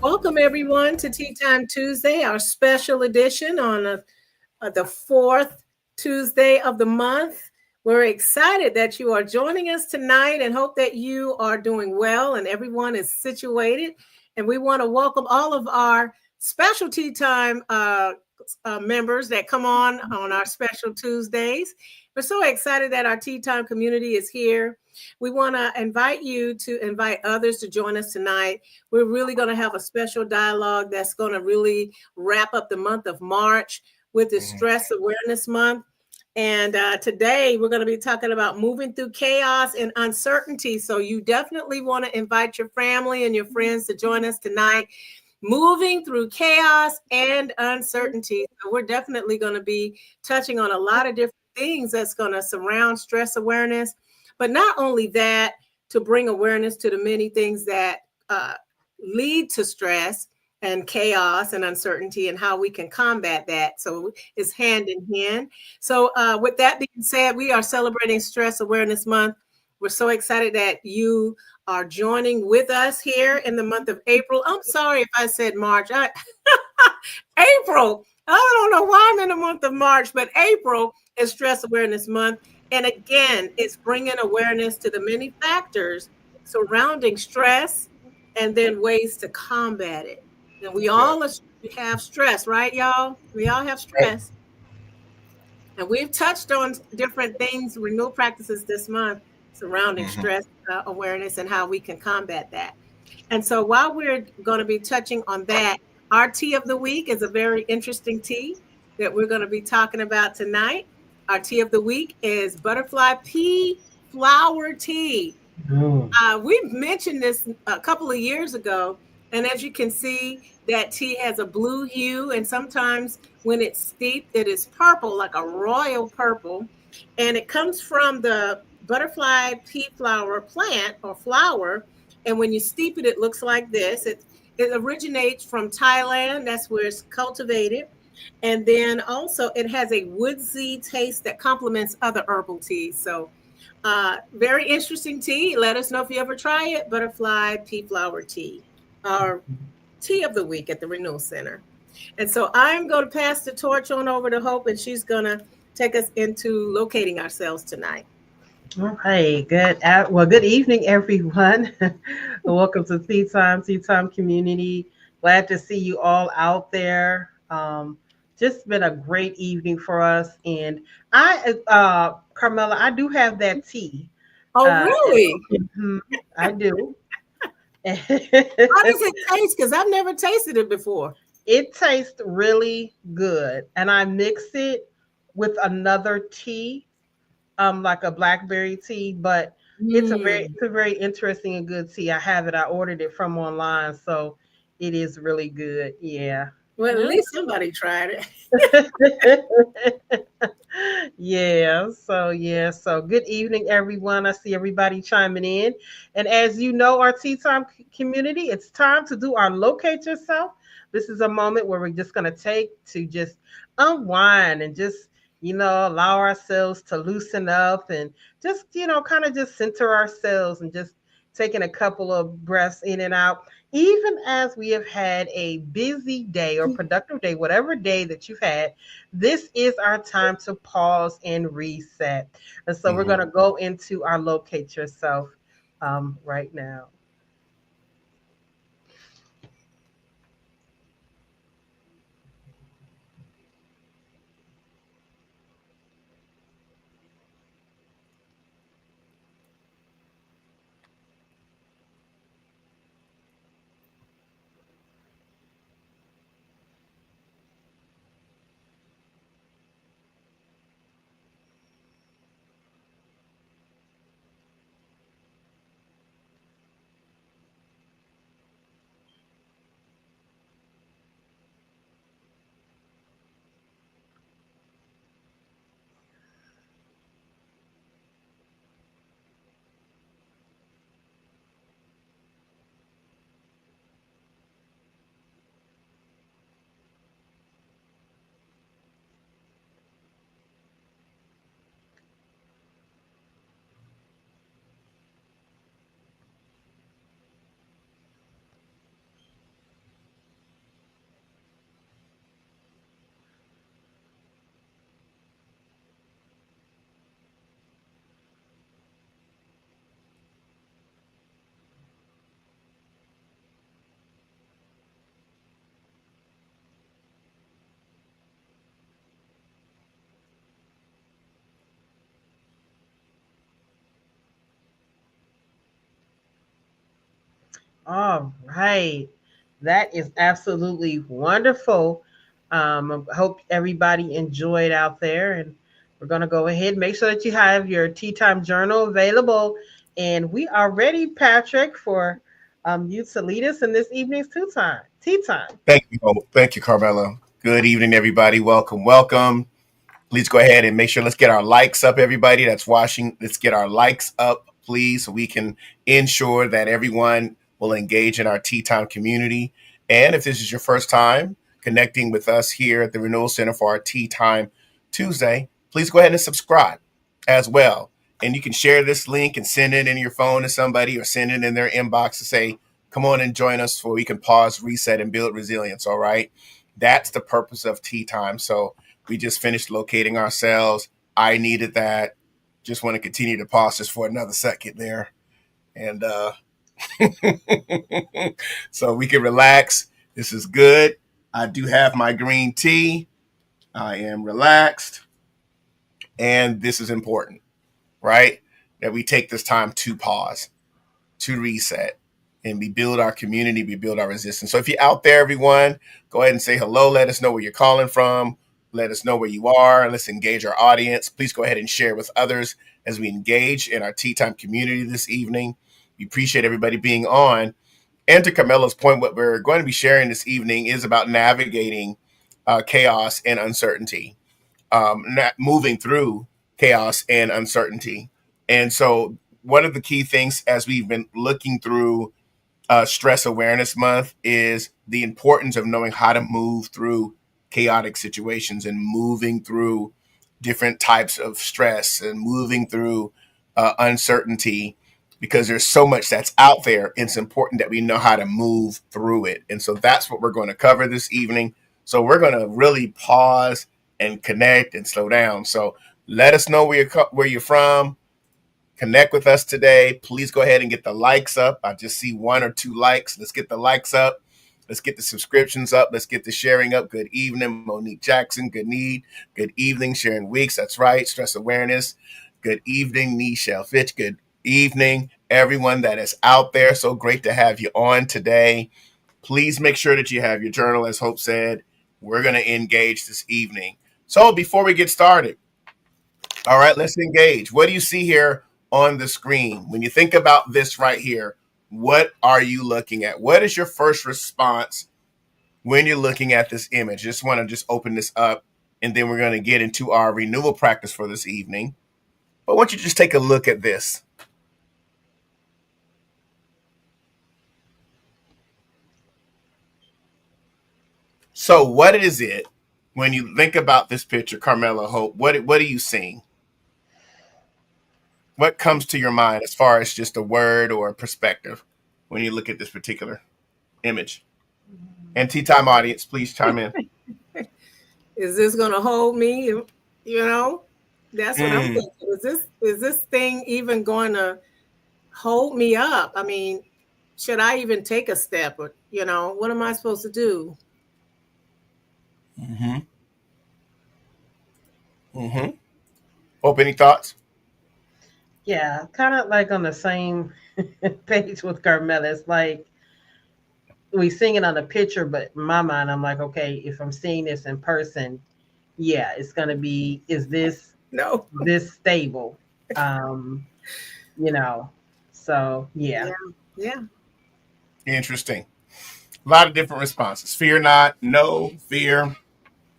Welcome, everyone, to Tea Time Tuesday, our special edition on the fourth Tuesday of the month. We're excited that you are joining us tonight and hope that you are doing well and everyone is situated. And we want to welcome all of our special Tea Time members that come on our special Tuesdays. We're so excited that our Tea Time community is here. We want to invite you to invite others to join us tonight. We're really going to have a special dialogue that's going to really wrap up the month of March with the Stress Awareness Month. And today we're going to be talking about moving through chaos and uncertainty. So you definitely want to invite your family and your friends to join us tonight. Moving through chaos and uncertainty. So we're definitely going to be touching on a lot of different things that's going to surround stress awareness. But not only that, to bring awareness to the many things that lead to stress and chaos and uncertainty and how we can combat that. So it's hand in hand. So with that being said, we are celebrating Stress Awareness Month. We're so excited that you are joining with us here in the month of April. I'm sorry if I said March. April. I don't know why I'm in the month of March, but April is Stress Awareness Month. And again, it's bringing awareness to the many factors surrounding stress and then ways to combat it. And we all have stress, right, y'all? We all have stress. And we've touched on different things, renewal practices this month surrounding stress awareness and how we can combat that. And so while we're going to be touching on that, Our tea of the week is a very interesting tea that we're going to be talking about tonight. Our tea of the week is butterfly pea flower tea. We've mentioned this a couple of years ago, and as you can see, that tea has a blue hue, and sometimes when it's steeped, it is purple, like a royal purple. And it comes from the butterfly pea flower plant or flower. And when you steep it, it looks like this. It originates from Thailand. That's where it's cultivated. And then also, it has a woodsy taste that complements other herbal teas. So very interesting tea. Let us know if you ever try it. Butterfly pea flower tea, our tea of the week at the Renewal Center. And so I'm going to pass the torch on over to Hope, and she's going to take us into locating ourselves tonight. All right, good. Well, good evening, everyone. Welcome to Tea Time Community. Glad to see you all out there. Just been a great evening for us, and Carmela, I do have that tea. Oh, Uh, really? mhm, I do. How does it taste? Because I've never tasted it before. It tastes really good, and I mix it with another tea, like a blackberry tea, but Mm. it's a very interesting and good tea. I have it. I ordered it from online, so it is really good. Yeah. Well, at least somebody tried it. So good evening, everyone. I see everybody chiming in. And as you know, our tea time community, it's time to do our locate yourself. This is a moment where we're just going to take to just unwind and just, allow ourselves to loosen up and just, kind of just center ourselves and just taking a couple of breaths in and out. Even as we have had a busy day or productive day, whatever day that you've had, this is our time to pause and reset. And so we're going to go into our locate yourself right now. All right. That is absolutely wonderful. I hope everybody enjoyed out there. And we're going to go ahead and make sure that you have your tea time journal available. And we are ready, Patrick, for you to lead us in this evening's tea time. Thank you, Carmela. Good evening, everybody. Welcome, welcome. Please go ahead and make sure let's get our likes up, everybody that's watching. Let's get our likes up, please, so we can ensure that everyone will engage in our tea time community. And if this is your first time connecting with us here at the Renewal Center for our Tea Time Tuesday, please go ahead and subscribe as well. And you can share this link and send it in your phone to somebody or send it in their inbox to say, come on and join us so we can pause, reset, and build resilience. All right. That's the purpose of tea time. So we just finished locating ourselves. I needed that. Just want to continue to pause just for another second there. And so we can relax. This is good. I do have my green tea. I am relaxed. And this is important, right? That we take this time to pause, to reset, and we build our community, we build our resistance. So if you're out there, everyone, go ahead and say hello. Let us know where you're calling from. Let us know where you are, and let's engage our audience. Please go ahead and share with others as we engage in our Tea Time community this evening. We appreciate everybody being on. And to Carmela's point, what we're going to be sharing this evening is about navigating chaos and uncertainty, moving through chaos and uncertainty. And so one of the key things as we've been looking through Stress Awareness Month is the importance of knowing how to move through chaotic situations and moving through different types of stress and moving through uncertainty, because there's so much that's out there. It's important that we know how to move through it. And so that's what we're going to cover this evening. So we're going to really pause and connect and slow down. So let us know where you're from. Connect with us today. Please go ahead and get the likes up. I just see 1 or 2 likes. Let's get the likes up. Let's get the subscriptions up. Let's get the sharing up. Good evening, Monique Jackson. Good evening, Sharon Weeks. That's right. Stress Awareness. Good evening, Nichelle Fitch. Good evening, everyone that is out there. So great to have you on today. Please make sure that you have your journal, as Hope said. We're going to engage this evening. So before we get started, all right, let's engage. What do you see here on the screen? When you think about this right here, what are you looking at? What is your first response when you're looking at this image? Just want to open this up, and then we're going to get into our renewal practice for this evening. But I want you to just take a look at this. So what is it when you think about this picture, Carmela, Hope? What are you seeing? What comes to your mind as far as just a word or a perspective when you look at this particular image? And Tea Time audience, please chime in. Is this going to hold me? You know, that's what I'm thinking. Is this thing even going to hold me up? I mean, should I even take a step? Or, what am I supposed to do? Hope, any thoughts? Yeah, kind of like on the same page with Carmela. It's like we sing it on the picture, but in my mind, I'm like, okay, if I'm seeing this in person, yeah, it's gonna be. Is this this stable? So yeah. Interesting. A lot of different responses. Fear not, no, fear.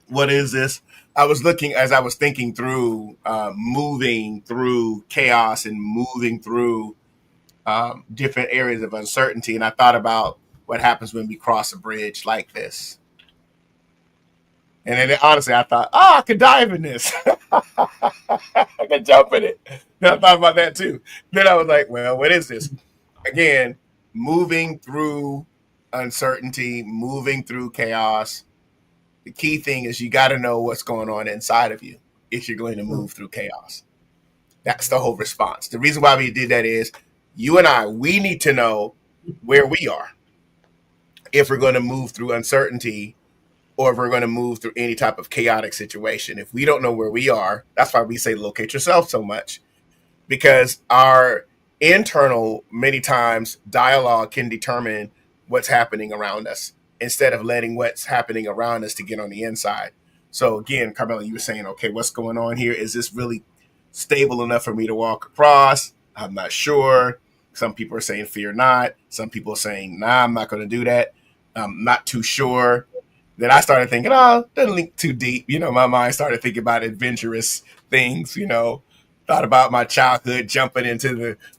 What is this? I was looking as I was thinking through moving through chaos and moving through different areas of uncertainty. And I thought about what happens when we cross a bridge like this. And then honestly, I thought, I could dive in this. I could jump in it. Then I thought about that too. Then I was like, well, what is this? Again, moving through uncertainty, moving through chaos. The key thing is you got to know what's going on inside of you if you're going to move through chaos. That's the whole response. The reason why we did that is you and I, we need to know where we are if we're going to move through uncertainty or if we're going to move through any type of chaotic situation. If we don't know where we are, that's why we say locate yourself so much, because our internal, many times, dialogue can determine what's happening around us instead of letting what's happening around us to get on the inside. So again, Carmela, you were saying, okay, what's going on here? Is this really stable enough for me to walk across? I'm not sure. Some people are saying fear not. Some people are saying, nah, I'm not going to do that. I'm not too sure. Then I started thinking, doesn't link too deep. My mind started thinking about adventurous things, thought about my childhood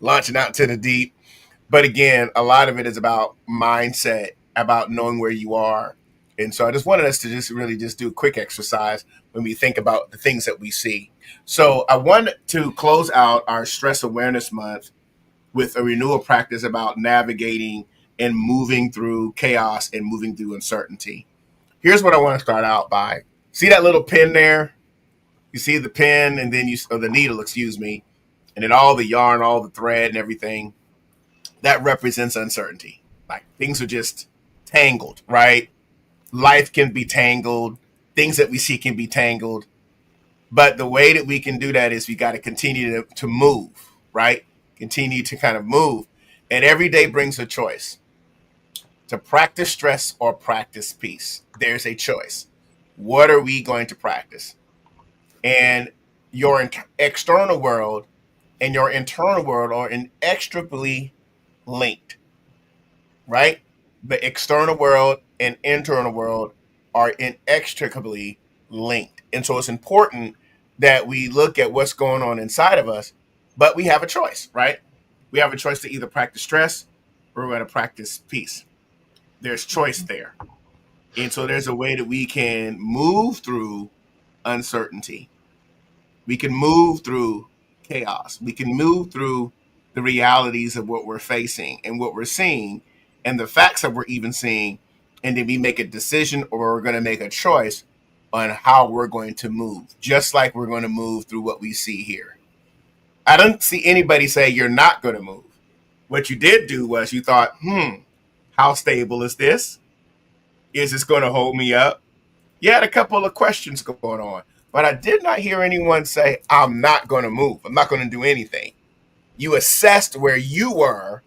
launching out to the deep. But again, a lot of it is about mindset, about knowing where you are. And so I just wanted us to really do a quick exercise when we think about the things that we see. So I wanted to close out our Stress Awareness Month with a renewal practice about navigating and moving through chaos and moving through uncertainty. Here's what I want to start out by. See that little pin there? You see the pin and then the needle, and then all the yarn, all the thread and everything. That represents uncertainty. Like things are just tangled, right? Life can be tangled. Things that we see can be tangled. But the way that we can do that is we got to continue to move, right? Continue to kind of move. And every day brings a choice to practice stress or practice peace. There's a choice. What are we going to practice? And your external world and your internal world are inextricably linked, right? The external world and internal world are inextricably linked. And so it's important that we look at what's going on inside of us, but we have a choice, right? We have a choice to either practice stress or we're going to practice peace. There's choice there. And so there's a way that we can move through uncertainty. We can move through chaos. We can move through the realities of what we're facing and what we're seeing and the facts that we're even seeing. And then we make a decision or we're going to make a choice on how we're going to move, just like we're going to move through what we see here. I don't see anybody say you're not going to move. What you did do was you thought, how stable is this? Is this going to hold me up? You had a couple of questions going on, but I did not hear anyone say, I'm not going to move. I'm not going to do anything. You assessed where you were,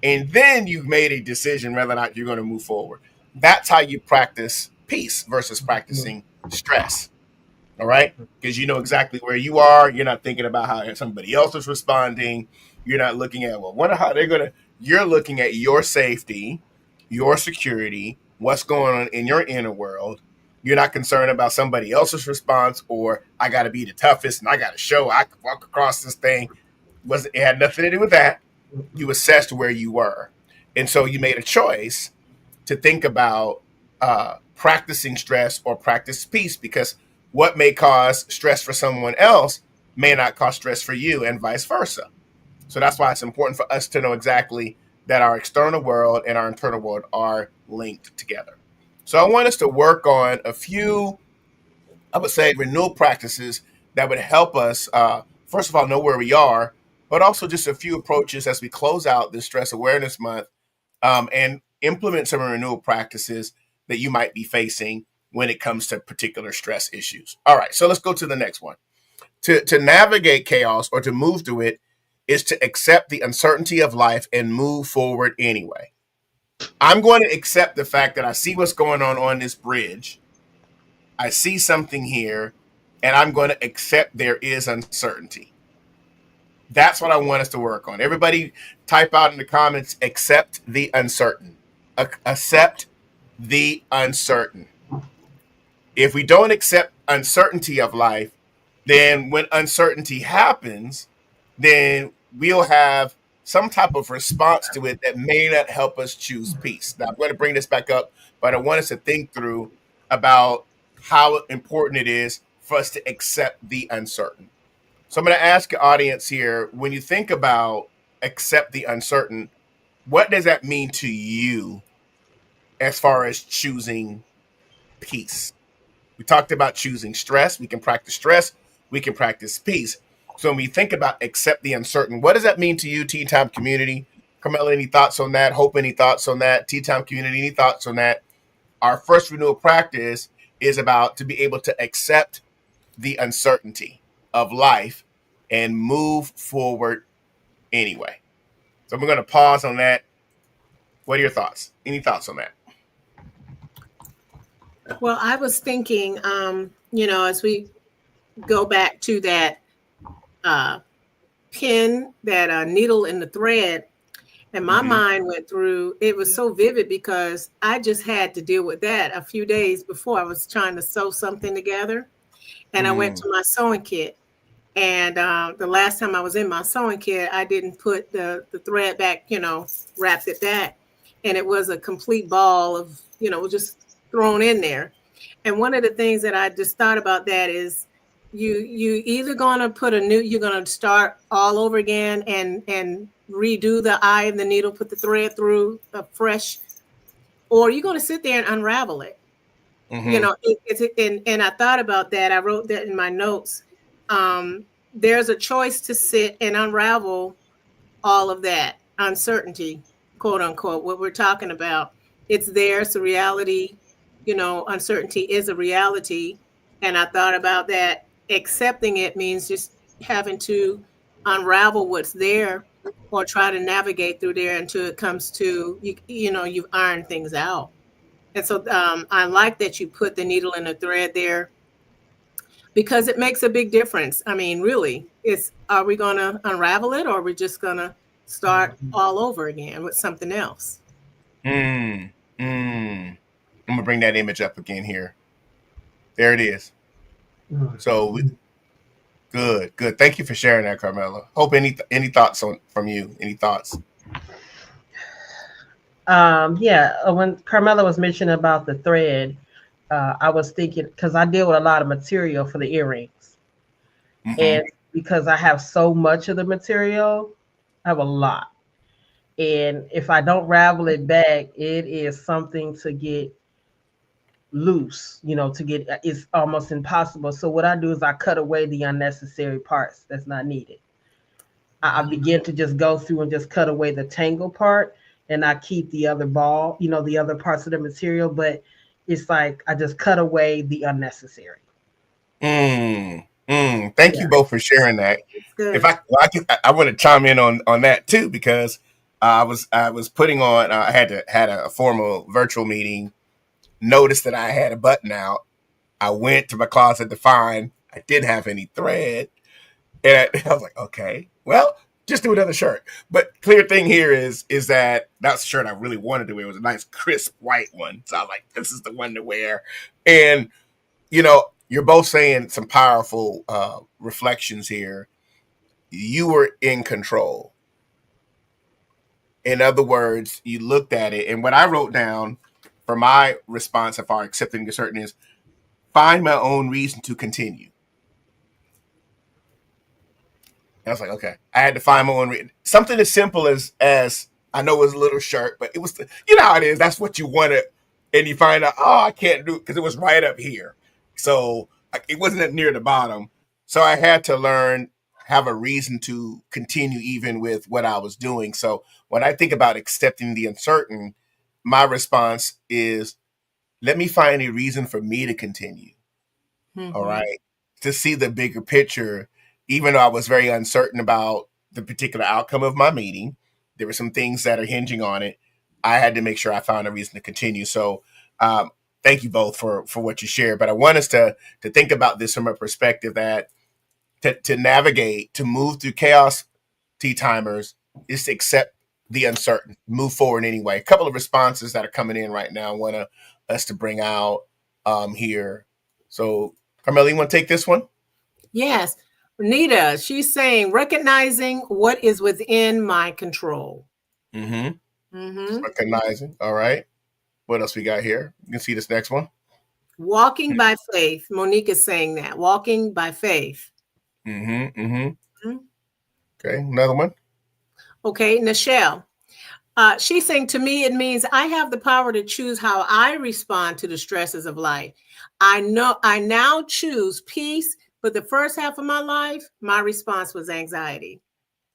and then you made a decision whether or not you're going to move forward. That's how you practice peace versus practicing stress. All right? Because you know exactly where you are. You're not thinking about how somebody else is responding. You're not looking at, well, wonder how they're going to. You're looking at your safety, your security, what's going on in your inner world. You're not concerned about somebody else's response or I got to be the toughest and I got to show I can walk across this thing. It had nothing to do with that. You assessed where you were. And so you made a choice to think about practicing stress or practice peace, because what may cause stress for someone else may not cause stress for you and vice versa. So that's why it's important for us to know exactly that our external world and our internal world are linked together. So I want us to work on a few, I would say, renewal practices that would help us, first of all, know where we are, but also just a few approaches as we close out this Stress Awareness Month, and implement some renewal practices that you might be facing when it comes to particular stress issues. All right, so let's go to the next one. To navigate chaos or to move through it is to accept the uncertainty of life and move forward anyway. I'm going to accept the fact that I see what's going on this bridge. I see something here, and I'm going to accept there is uncertainty. That's what I want us to work on. Everybody type out in the comments, accept the uncertain. Accept the uncertain. If we don't accept uncertainty of life, then when uncertainty happens, then we'll have some type of response to it that may not help us choose peace. Now, I'm going to bring this back up, but I want us to think through about how important it is for us to accept the uncertain. So I'm going to ask the audience here, when you think about accept the uncertain, what does that mean to you as far as choosing peace? We talked about choosing stress. We can practice stress. We can practice peace. So when we think about accept the uncertain, what does that mean to you, Tea Time community? Carmela, any thoughts on that? Hope, any thoughts on that? Tea Time community, any thoughts on that? Our first renewal practice is about to be able to accept the uncertainty of life and move forward anyway. So we're going to pause on that. What are your thoughts? Any thoughts on that? Well, I was thinking, as we go back to that pin, that needle in the thread, and my mind went through, it was so vivid because I just had to deal with that a few days before. I was trying to sew something together, and I went to my sewing kit. And the last time I was in my sewing kit, I didn't put the thread back, wrapped it back. And it was a complete ball of, just thrown in there. And one of the things that I just thought about that is you either going to you're going to start all over again and redo the eye of the needle, put the thread through fresh, or you're going to sit there and unravel it. And I thought about that. I wrote that in my notes. There's a choice to sit and unravel all of that uncertainty, quote unquote, what we're talking about. It's there. It's a reality. Uncertainty is a reality. And I thought about that. Accepting it means just having to unravel what's there or try to navigate through there until it comes to you've ironed things out. And so I like that you put the needle in the thread there, because it makes a big difference. I mean, really, are we going to unravel it, or are we just going to start all over again with something else? Mm, mm. I'm gonna bring that image up again here. There it is. So good, good. Thank you for sharing that, Carmela. Hope any thoughts from you? Any thoughts? When Carmela was mentioning about the thread, I was thinking, because I deal with a lot of material for the earrings, and because I have so much of the material, I have a lot. And if I don't ravel it back, it is something to get loose, it's almost impossible. So what I do is I cut away the unnecessary parts that's not needed. I begin to just go through and just cut away the tangle part, and I keep the other ball, the other parts of the material, but it's like I just cut away the unnecessary. Thank you both for sharing that. If Good. I want to chime in on that too, because I was putting on. I had a formal virtual meeting. Noticed that I had a button out. I went to my closet to find. I didn't have any thread, and I was like, okay, well, just do another shirt. But clear thing here is that that's the shirt I really wanted to wear. It was a nice crisp white one, so I was like, this is the one to wear. And you're both saying some powerful reflections here. You were in control. In other words, you looked at it, and what I wrote down for my response of our accepting a certain is find my own reason to continue. And I was like, okay, I had to find my own reason. Something as simple as I know it was a little shirt, but it was how it is. That's what you wanted, and you find out, oh, I can't do it because it was right up here. So it wasn't near the bottom. So I had to learn, have a reason to continue even with what I was doing. So when I think about accepting the uncertain, my response is, let me find a reason for me to continue. All right. To see the bigger picture, even though I was very uncertain about the particular outcome of my meeting, there were some things that are hinging on it. I had to make sure I found a reason to continue. So, thank you both for what you shared. But I want us to think about this from a perspective that to navigate, to move through chaos, tea timers, is to accept the uncertain, move forward anyway. A couple of responses that are coming in right now. I want us to bring out here. So, Carmela, you want to take this one? Yes. Nita, she's saying recognizing what is within my control. Recognizing. All right. What else we got here? You can see this next one. Walking by faith. Monique is saying that. Walking by faith. Okay. Another one. Okay. Nichelle. She's saying, to me, it means I have the power to choose how I respond to the stresses of life. I know I now choose peace, but the first half of my life, my response was anxiety.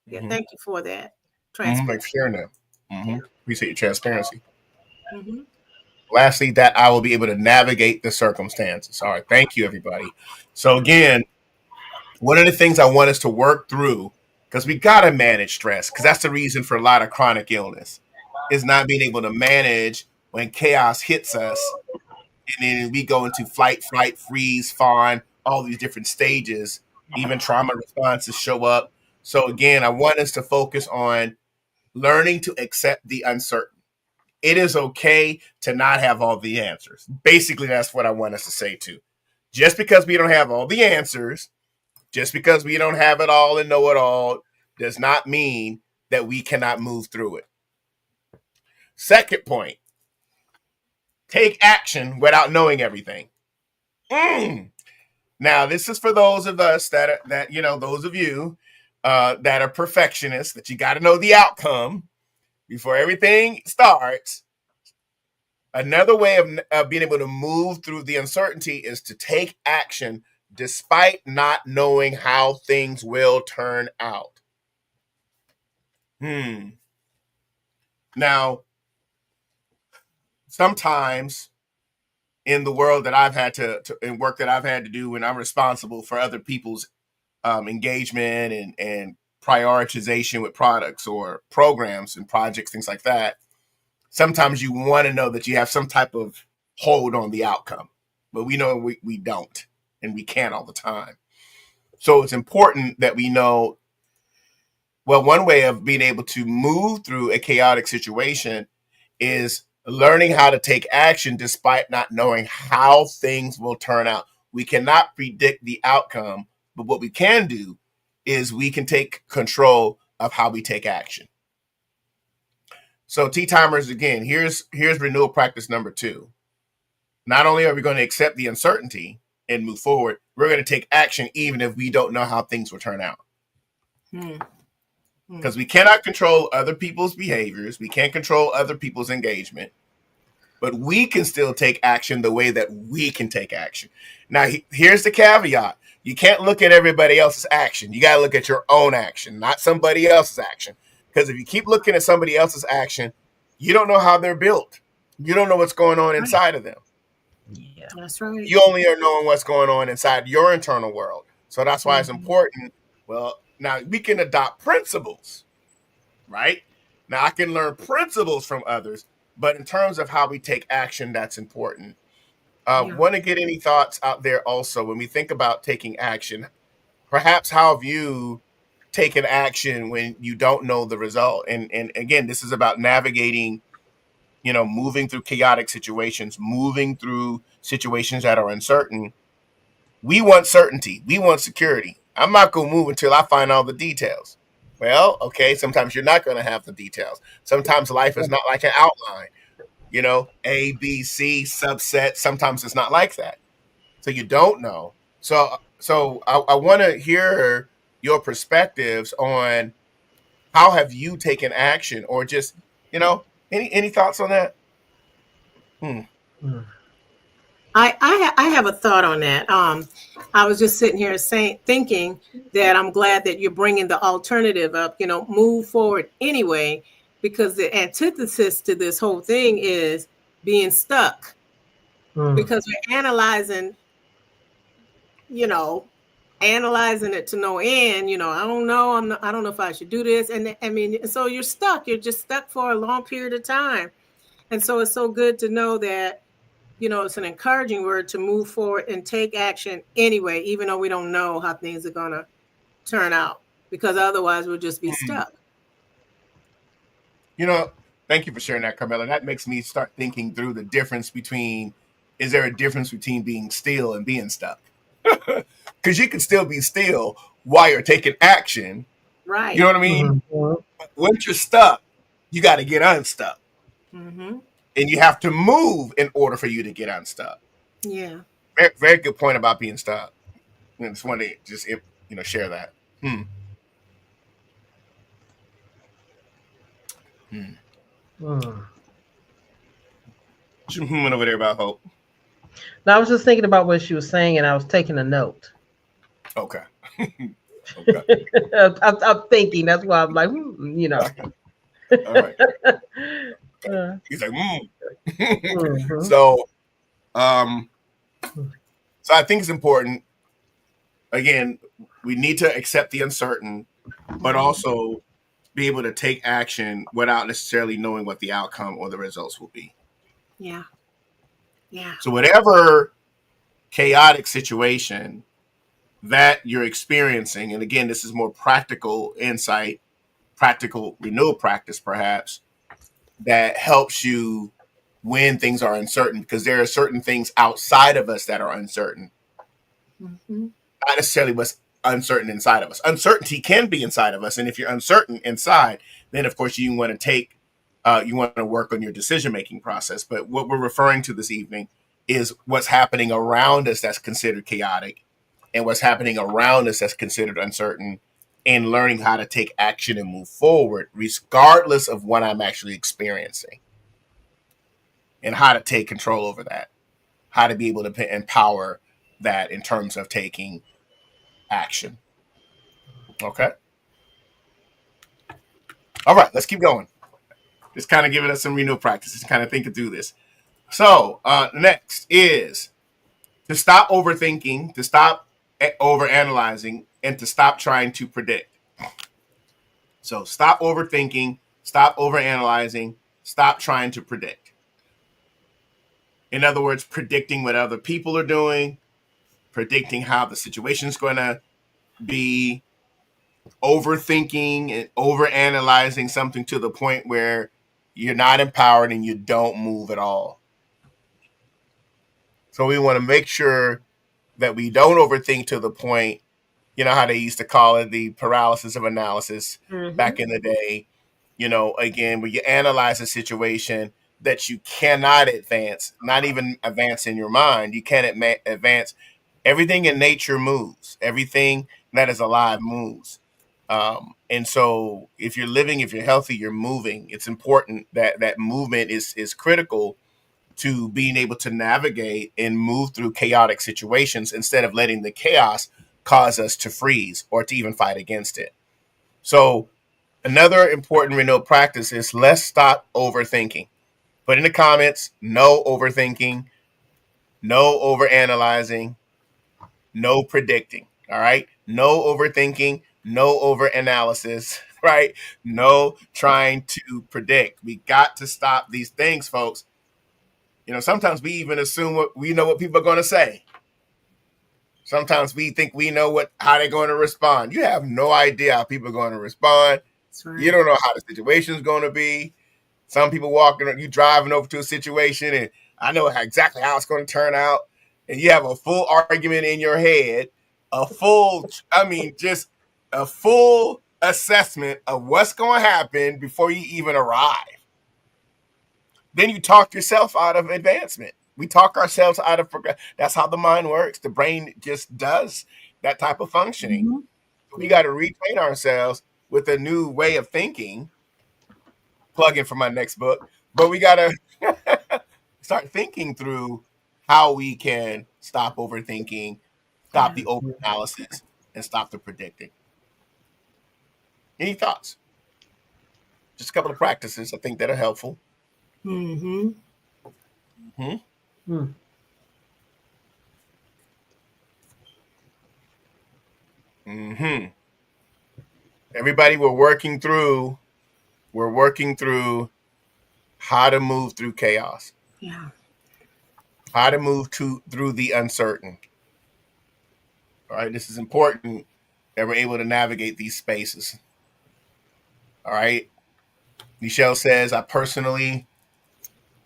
Yeah, thank you for that. Thanks for sharing that. Yeah. Appreciate your transparency. Lastly, that I will be able to navigate the circumstances. All right. Thank you, everybody. So again, one of the things I want us to work through, because we got to manage stress, because that's the reason for a lot of chronic illness, is not being able to manage when chaos hits us. And then we go into flight, freeze, fawn, all these different stages. Even trauma responses show up. So again, I want us to focus on learning to accept the uncertain. It is okay to not have all the answers. Basically, that's what I want us to say too. Just because we don't have all the answers, just because we don't have it all and know it all, does not mean that we cannot move through it. Second point, take action without knowing everything. Now, this is for those of us that those of you that are perfectionists, that you got to know the outcome before everything starts. Another way of being able to move through the uncertainty is to take action despite not knowing how things will turn out. Now, sometimes in the world that I've had to in work that I've had to do, when I'm responsible for other people's engagement and prioritization with products or programs and projects, things like that, sometimes you want to know that you have some type of hold on the outcome, but we know we don't, and we can't all the time. So it's important that we know, well, one way of being able to move through a chaotic situation is learning how to take action despite not knowing how things will turn out. We cannot predict the outcome, but what we can do is we can take control of how we take action. So Tea Timers, again, here's renewal practice number 2. Not only are we going to accept the uncertainty and move forward, we're going to take action even if we don't know how things will turn out. Because we cannot control other people's behaviors. We can't control other people's engagement. But we can still take action the way that we can take action. Now, here's the caveat. You can't look at everybody else's action. You got to look at your own action, not somebody else's action. Because if you keep looking at somebody else's action, you don't know how they're built. You don't know what's going on inside of them. Yeah, that's right. You only are knowing what's going on inside your internal world. So that's why it's important. Well, now we can adopt principles, right? Now I can learn principles from others, but in terms of how we take action, that's important. Want to get any thoughts out there also when we think about taking action? Perhaps how have you taken action when you don't know the result? And again, this is about navigating, moving through chaotic situations, moving through situations that are uncertain. We want certainty. We want security. I'm not going to move until I find all the details. Well, okay, sometimes you're not going to have the details. Sometimes life is not like an outline. A, B, C, subset. Sometimes it's not like that. So you don't know. So I want to hear your perspectives on how have you taken action, or just, any thoughts on that? I have a thought on that. I was just sitting here thinking that I'm glad that you're bringing the alternative up, move forward anyway, because the antithesis to this whole thing is being stuck, because we're analyzing it to no end. I don't know. I don't know if I should do this. And I mean, so you're stuck. You're just stuck for a long period of time. And so it's so good to know that, it's an encouraging word to move forward and take action anyway, even though we don't know how things are going to turn out, because otherwise we'll just be stuck. Thank you for sharing that, Carmela. That makes me start thinking through the difference between, is there a difference between being still and being stuck? Because you can still be still while you're taking action. Right. You know what I mean? Once you're stuck, you got to get unstuck. And you have to move in order for you to get unstuck. Yeah. Very, very good point about being stuck. I just wanted to share that. What you over there about, Hope? Now, I was just thinking about what she was saying, and I was taking a note. Okay. I'm thinking. That's why I'm like, All right. He's like, So I think it's important. Again, we need to accept the uncertain, but also be able to take action without necessarily knowing what the outcome or the results will be. Yeah. So whatever chaotic situation that you're experiencing, and again, this is more practical insight, practical renewal practice, perhaps, that helps you when things are uncertain, because there are certain things outside of us that are uncertain. Not necessarily what's uncertain inside of us. Uncertainty can be inside of us. And if you're uncertain inside, then of course you want to work on your decision-making process. But what we're referring to this evening is what's happening around us that's considered chaotic, and what's happening around us that's considered uncertain, and learning how to take action and move forward regardless of what I'm actually experiencing, and how to take control over that, how to be able to empower that in terms of taking action. Okay. All right, let's keep going. Just kind of giving us some renewal practice, just kind of thinking through this. So next is to stop overthinking, to stop overanalyzing, and to stop trying to predict. So stop overthinking, stop overanalyzing, stop trying to predict. In other words, predicting what other people are doing, predicting how the situation is going to be, overthinking and overanalyzing something to the point where you're not empowered and you don't move at all. So we want to make sure that we don't overthink to the point, you know how they used to call it, the paralysis of analysis back in the day. Again, where you analyze a situation that you cannot advance, not even advance in your mind. You can't advance. Everything in nature moves. Everything that is alive moves. And so if you're living, if you're healthy, you're moving. It's important that that movement is critical to being able to navigate and move through chaotic situations instead of letting the chaos cause us to freeze or to even fight against it. So another important renewal practice is let's stop overthinking. Put in the comments, no overthinking, no overanalyzing, no predicting. All right. No overthinking, no overanalysis, right? No trying to predict. We got to stop these things, folks. Sometimes we even assume we know what people are going to say. Sometimes we think we know how they're going to respond. You have no idea how people are going to respond. Right. You don't know how the situation is going to be. Some people you driving over to a situation, and I know exactly how it's going to turn out. And you have a full argument in your head, just a full assessment of what's going to happen before you even arrive. Then you talk yourself out of advancement. We talk ourselves out of progress. That's how the mind works. The brain just does that type of functioning. Mm-hmm. We got to retrain ourselves with a new way of thinking. Plug in for my next book. But we got to start thinking through how we can stop overthinking, stop the overanalysis, and stop the predicting. Any thoughts? Just a couple of practices I think that are helpful. Mm-hmm. Mm-hmm. Mm-hmm. Everybody, we're working through how to move through chaos. Yeah. How to move through the uncertain. All right. This is important that we're able to navigate these spaces. All right. Michelle says, I personally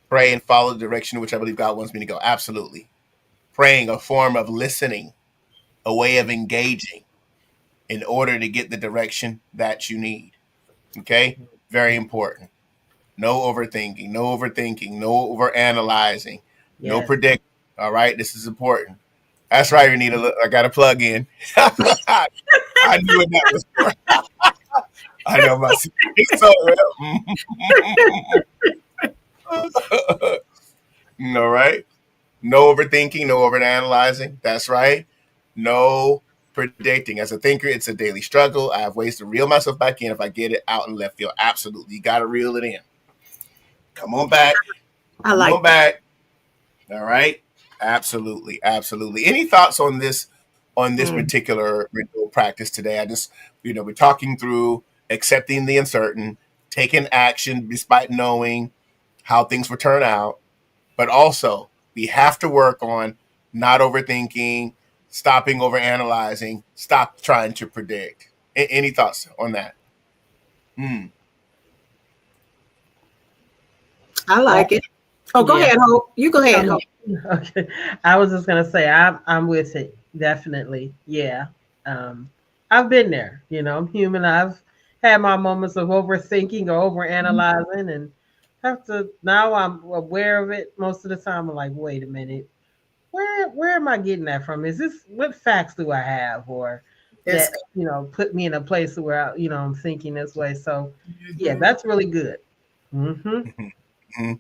pray and follow the direction in which I believe God wants me to go. Absolutely. Praying, a form of listening, a way of engaging in order to get the direction that you need. Okay? Very important. No overthinking, no overanalyzing, no predicting. All right? This is important. That's right, Renita. I got to plug in. I knew what that was for. I know my secret. All right. No overthinking, no overanalyzing. That's right. No predicting. As a thinker, it's a daily struggle. I have ways to reel myself back in if I get it out in left field. Absolutely. You got to reel it in. Come on back. Come on back. All right. Absolutely. Absolutely. Any thoughts on this particular renewal practice today? We're talking through accepting the uncertain, taking action despite knowing how things will turn out, but also we have to work on not overthinking, stopping overanalyzing, stop trying to predict. Any thoughts on that? I like it. Oh, go ahead, Hope. You go ahead, Hope. Okay. I was just going to say, I'm with it. Definitely. Yeah. I've been there. I'm human. I've had my moments of overthinking or overanalyzing, and now I'm aware of it. Most of the time I'm like, wait a minute, where am I getting that from? Is this, what facts do I have, or that put me in a place where I'm thinking this way? So yeah, that's really good. Mm-hmm. Mm-hmm.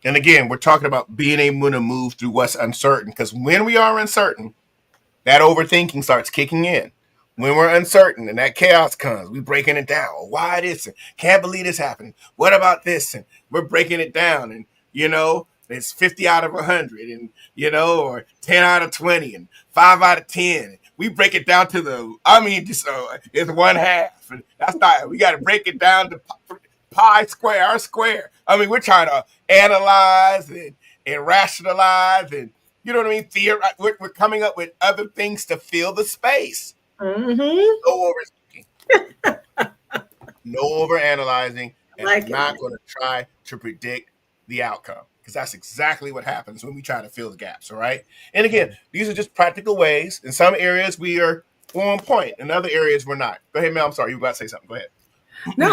And again, we're talking about being able to move through what's uncertain, because when we are uncertain, that overthinking starts kicking in. When we're uncertain and that chaos comes, we're breaking it down. Why this? Can't believe this happened. What about this? And we're breaking it down. And, it's 50 out of 100 and, or 10 out of 20 and 5 out of 10. we break it down to it's one half. That's not. We got to break it down to pi square, our square. I mean, we're trying to analyze and rationalize, and you know what I mean. We're coming up with other things to fill the space. No overthinking, no overanalyzing, and I'm not going to try to predict the outcome, because that's exactly what happens when we try to fill the gaps. All right. And again, these are just practical ways. In some areas we are on point. In other areas we're not. Go ahead, Mel. I'm sorry. You were about to say something. Go ahead. No,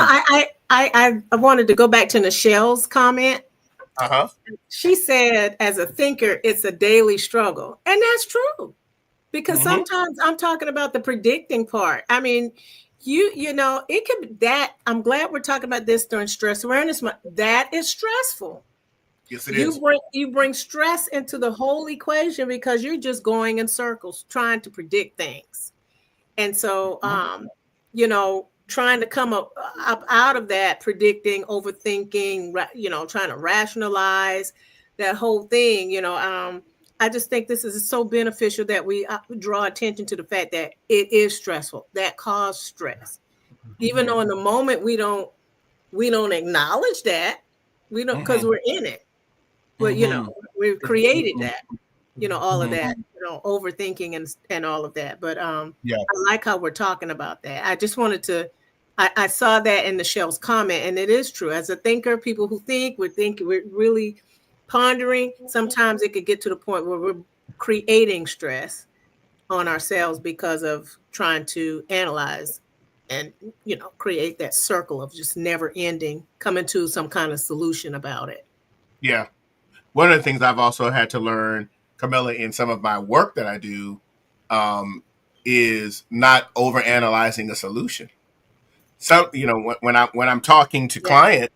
I wanted to go back to Michelle's comment. She said, as a thinker, it's a daily struggle. And that's true. Because sometimes I'm talking about the predicting part. I mean, you know, it could be that. I'm glad we're talking about this during Stress Awareness Month. That is stressful. Yes, it is. You bring stress into the whole equation because you're just going in circles trying to predict things. And so, you know, trying to come up out of that, predicting, overthinking, you know, trying to rationalize that whole thing, you know, I just think this is so beneficial that we draw attention to the fact that it is stressful, that causes stress. Even though in the moment we don't acknowledge that, we don't, because we're in it. But you know, we've created that, you know, all of that, you know, overthinking and all of that. But I like how we're talking about that. I just wanted to, I saw that in Michelle's comment, and it is true. As a thinker, people who think, we're really pondering. Sometimes it could get to the point where we're creating stress on ourselves because of trying to analyze and, you know, create that circle of just never ending, coming to some kind of solution about it. Yeah. One of the things I've also had to learn, Camilla, in some of my work that I do, is not overanalyzing a solution. So, you know, when I'm talking to clients,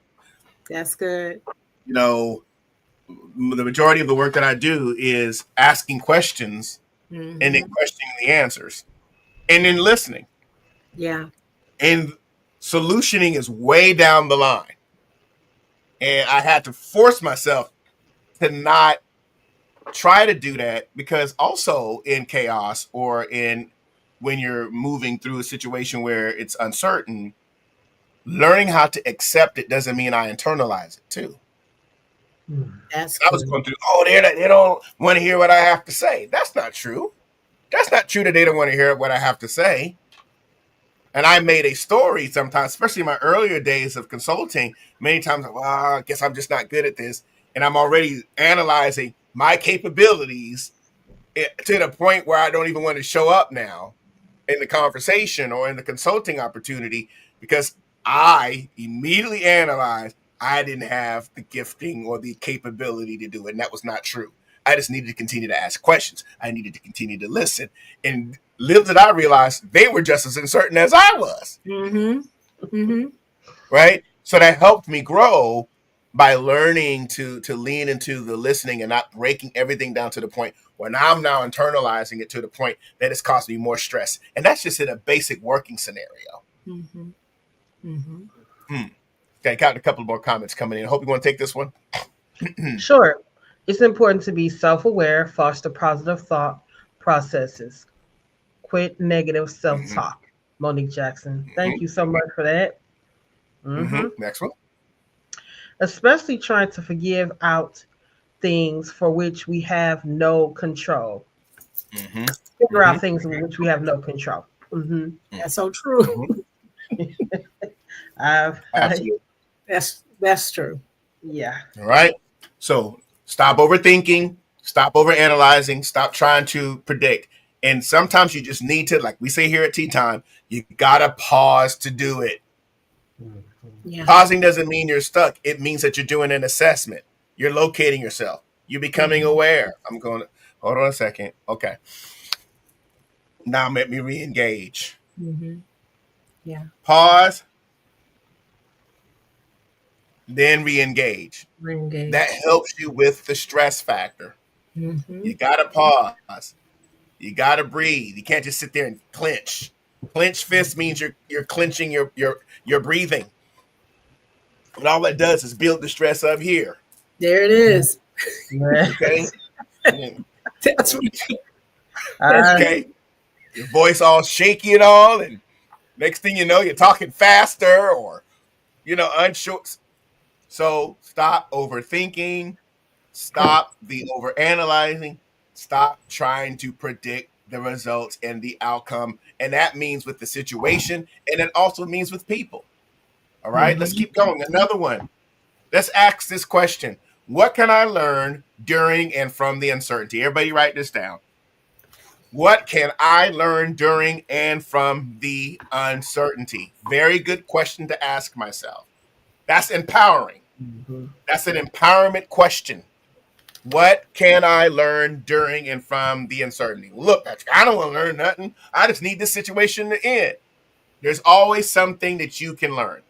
that's good. You know, the majority of the work that I do is asking questions and then questioning the answers, and then listening. Yeah. And solutioning is way down the line, and I had to force myself to not try to do that, because also in chaos or when you're moving through a situation where it's uncertain, learning how to accept it doesn't mean I internalize it too. I was going through, they don't want to hear what I have to say. That's not true. That's not true that they don't want to hear what I have to say. And I made a story sometimes, especially in my earlier days of consulting, many times, I guess I'm just not good at this. And I'm already analyzing my capabilities to the point where I don't even want to show up now in the conversation or in the consulting opportunity, because I immediately analyzed I didn't have the gifting or the capability to do it. And that was not true. I just needed to continue to ask questions. I needed to continue to listen. And little did I realize they were just as uncertain as I was. Right? So that helped me grow by learning to lean into the listening and not breaking everything down to the point where now I'm internalizing it to the point that it's caused me more stress. And that's just in a basic working scenario. Okay, got a couple more comments coming in. I hope you want to take this one. Sure. It's important to be self-aware, foster positive thought processes, quit negative self-talk. Monique Jackson. Thank you so much for that. Next one. Especially trying to forgive out things for which we have no control. Figure out things in which we have no control. That's so true. That's true. Yeah. All right. So stop overthinking, stop overanalyzing, stop trying to predict. And sometimes you just need to, like we say here at Tea Time, you gotta pause to do it. Pausing doesn't mean you're stuck. It means that you're doing an assessment. You're locating yourself. You're becoming aware. I'm going to hold on a second. Okay. Now let me re-engage. Yeah. Pause. Then re-engage. That helps you with the stress factor. You gotta pause. You gotta breathe. You can't just sit there and clench. Clench fist means you're clenching your breathing. And all that does is build the stress up here. There it is. Okay. That's okay. your voice all shaky and all, and next thing you know, you're talking faster or, unsure. So stop overthinking, stop the overanalyzing, stop trying to predict the results and the outcome. And that means with the situation, and it also means with people. All right, let's keep going. Another one. Let's ask this question. What can I learn during and from the uncertainty? Everybody write this down. What can I learn during and from the uncertainty? Very good question to ask myself. That's empowering. That's an empowerment question. What can I learn during and from the uncertainty? Look, I don't want to learn nothing. I just need this situation to end. There's always something that you can learn.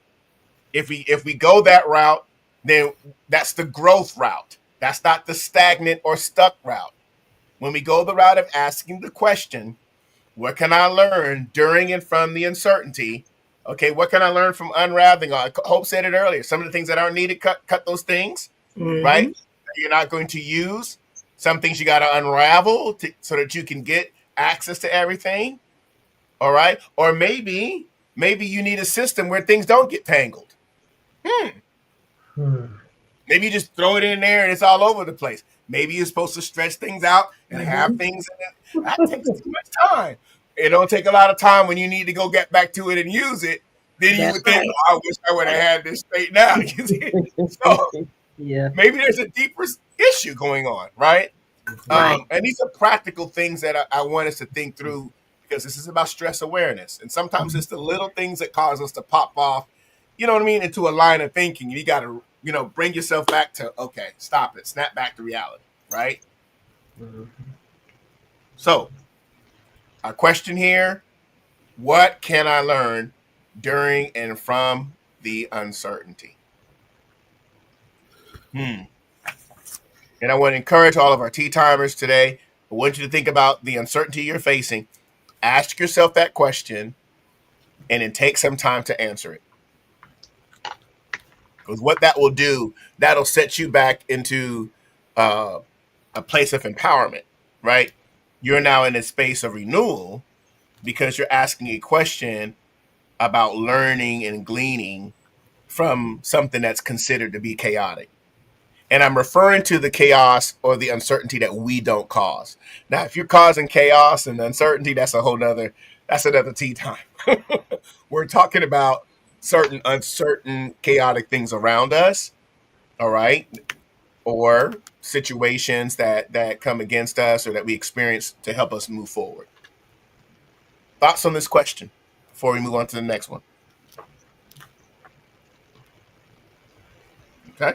If we go that route, then that's the growth route. That's not the stagnant or stuck route. When we go the route of asking the question, what can I learn during and from the uncertainty? Okay, what can I learn from unraveling? Hope said it earlier. Some of the things that aren't needed, cut those things, right? That you're not going to use. Some things you got to unravel so that you can get access to everything. All right, or maybe you need a system where things don't get tangled. Maybe you just throw it in there and it's all over the place. Maybe you're supposed to stretch things out and have things in it. That takes too much time. It don't take a lot of time when you need to go get back to it and use it. Then you would think, I wish I would have had this straightened out. So maybe there's a deeper issue going on, right? And these are practical things that I want us to think through, because this is about stress awareness. And sometimes it's the little things that cause us to pop off, into a line of thinking. You got to, bring yourself back to, okay, stop it, snap back to reality, right? So our question here, what can I learn during and from the uncertainty? And I want to encourage all of our tea timers today. I want you to think about the uncertainty you're facing. Ask yourself that question and then take some time to answer it. Because what that will do, that'll set you back into a place of empowerment, right? You're now in a space of renewal because you're asking a question about learning and gleaning from something that's considered to be chaotic. And I'm referring to the chaos or the uncertainty that we don't cause. Now, if you're causing chaos and uncertainty, that's another tea time. We're talking about certain uncertain, chaotic things around us, all right? Or situations that come against us or that we experience to help us move forward. Thoughts on this question before we move on to the next one? Okay.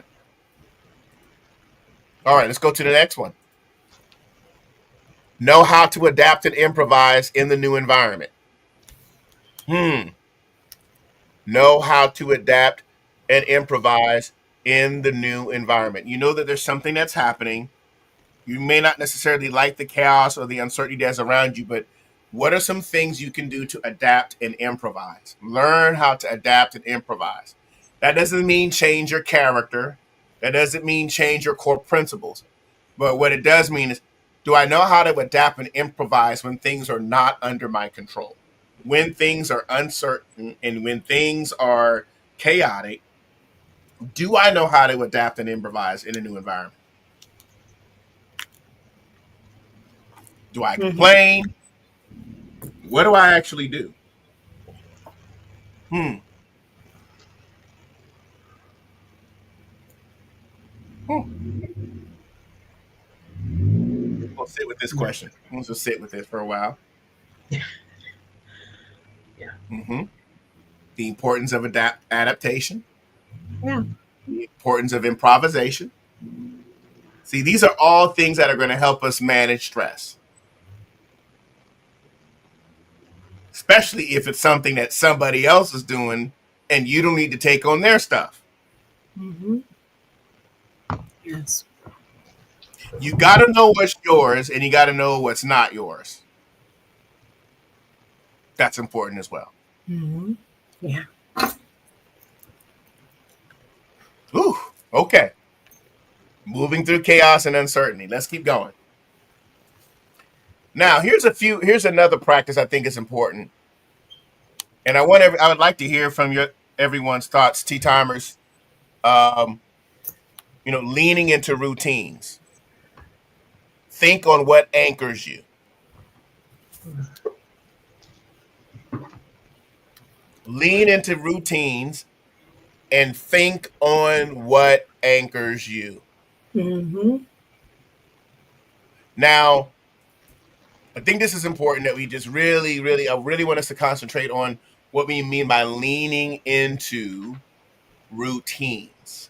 All right, let's go to the next one. Know how to adapt and improvise in the new environment. Know how to adapt and improvise in the new environment. You know that there's something that's happening. You may not necessarily like the chaos or the uncertainty that's around you, but what are some things you can do to adapt and improvise? Learn how to adapt and improvise. That doesn't mean change your character. That doesn't mean change your core principles. But what it does mean is, do I know how to adapt and improvise when things are not under my control? When things are uncertain and when things are chaotic, do I know how to adapt and improvise in a new environment? Do I complain? What do I actually do? We'll sit with this question. We'll just sit with it for a while. The importance of adaptation. The importance of improvisation. See, these are all things that are going to help us manage stress. Especially if it's something that somebody else is doing and you don't need to take on their stuff. Yes. You got to know what's yours and you got to know what's not yours. That's important as well. Yeah. Ooh, okay. Moving through chaos and uncertainty. Let's keep going. Now, here's another practice I think is important. And I would like to hear from everyone's thoughts, tea timers. Um, leaning into routines. Think on what anchors you. Lean into routines and think on what anchors you. Mm-hmm. Now, I think this is important that we just I really want us to concentrate on what we mean by leaning into routines.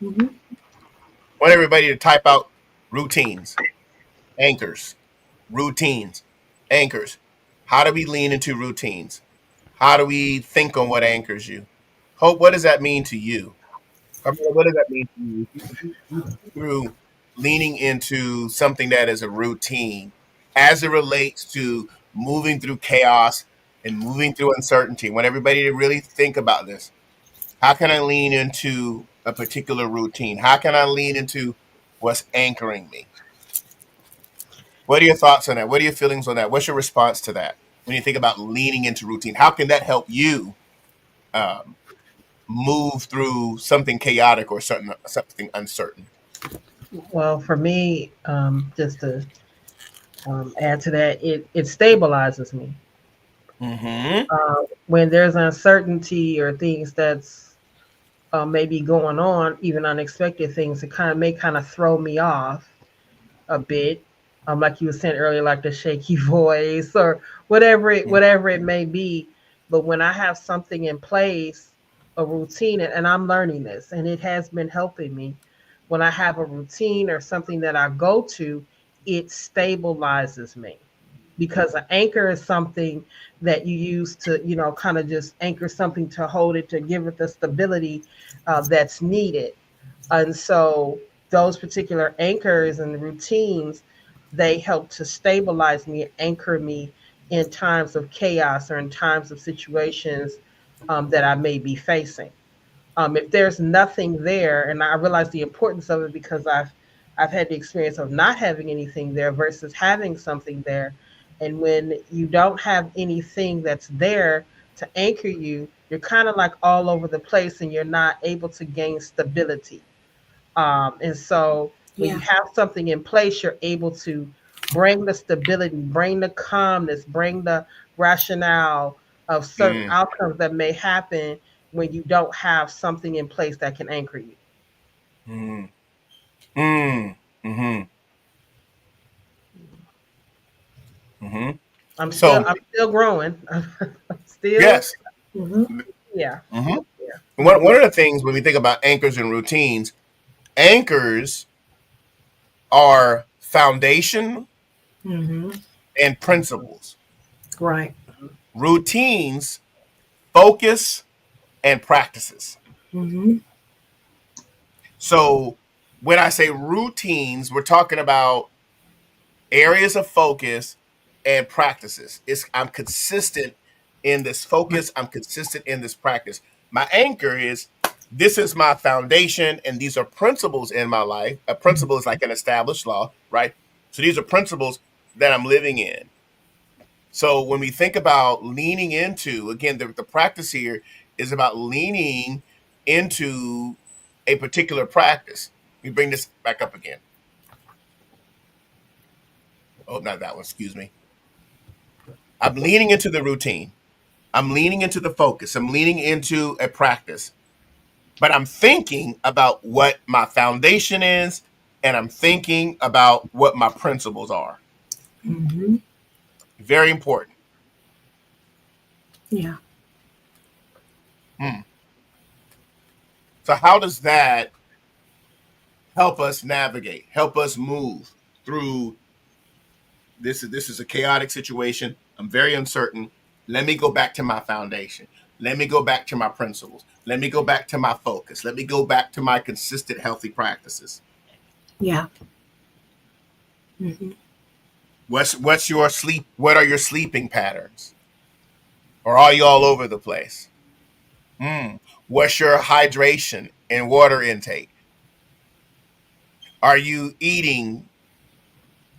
Mm-hmm. I want everybody to type out routines, anchors, routines, anchors. How do we lean into routines? How do we think on what anchors you? Hope, what does that mean to you? Carmela, what does that mean to you? You think through leaning into something that is a routine as it relates to moving through chaos and moving through uncertainty. I want everybody to really think about this. How can I lean into a particular routine? How can I lean into what's anchoring me? What are your thoughts on that? What are your feelings on that? What's your response to that when you think about leaning into routine? How can that help you um, move through something chaotic or something uncertain? Well, for me, just to add to that, it stabilizes me. Mm-hmm. When there's uncertainty or things that's maybe going on, even unexpected things, it kind of throw me off a bit. Like you were saying earlier, like the shaky voice or whatever it may be. But when I have something in place, a routine, and I'm learning this, and it has been helping me. When I have a routine or something that I go to, it stabilizes me because an anchor is something that you use to, kind of just anchor something to hold it, to give it the stability that's needed. And so those particular anchors and routines, they help to stabilize me, anchor me in times of chaos or in times of situations that I may be facing. If there's nothing there, and I realize the importance of it because I've had the experience of not having anything there versus having something there. And when you don't have anything that's there to anchor you, you're kind of like all over the place and you're not able to gain stability. And so when you Yeah. have something in place, you're able to bring the stability, bring the calmness, bring the rationale of certain Mm, outcomes that may happen when you don't have something in place that can anchor you. mm, mm, mm-hmm, mm-hmm. So I'm still growing. Still, yes, Mm-hmm. yeah, mm-hmm. yeah. One of the things when we think about anchors and routines, anchors are foundation Mm-hmm. and principles. Right. Routines, focus, and practices. Mm-hmm. So when I say routines, we're talking about areas of focus and practices. I'm consistent in this focus, I'm consistent in this practice. My anchor is this is my foundation, and these are principles in my life. A principle is like an established law, right? So these are principles that I'm living in. So when we think about leaning into, again, the practice here is about leaning into a particular practice. We bring this back up again. Oh, not that one, excuse me. I'm leaning into the routine. I'm leaning into the focus. I'm leaning into a practice. But I'm thinking about what my foundation is, and I'm thinking about what my principles are. Mm-hmm. Very important. Yeah. Hmm. So how does that help us navigate, help us move through this is a chaotic situation. I'm very uncertain. Let me go back to my foundation. Let me go back to my principles. Let me go back to my focus. Let me go back to my consistent healthy practices. Yeah. Mm-hmm. What's your sleep? What are your sleeping patterns? Or are you all over the place? What's your hydration and water intake? Are you eating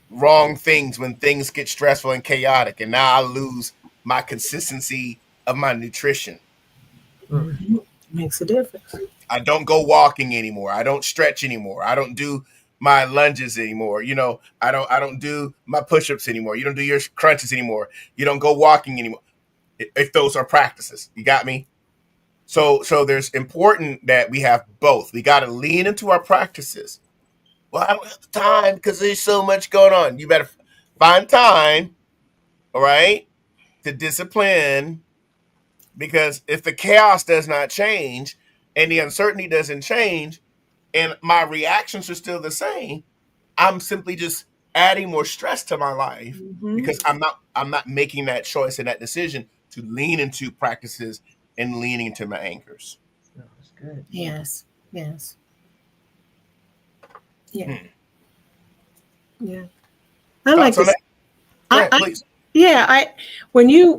wrong things when things get stressful and chaotic? And now I lose my consistency of my nutrition. Mhm. Makes a difference. I don't go walking anymore. I don't stretch anymore. I don't do my lunges anymore. I don't do my push-ups anymore. You don't do your crunches anymore. You don't go walking anymore. If those are practices, you got me? So there's important that we have both. We got to lean into our practices. Well, I don't have the time because there's so much going on. You better find time, all right, to discipline, because if the chaos does not change and the uncertainty doesn't change and my reactions are still the same, I'm simply just adding more stress to my life because I'm not making that choice and that decision to lean into practices and leaning into my anchors. No, that's good. Yes. Yes. Yeah. Yeah. I like Thoughts on this. that? Go ahead, I please. Yeah, when you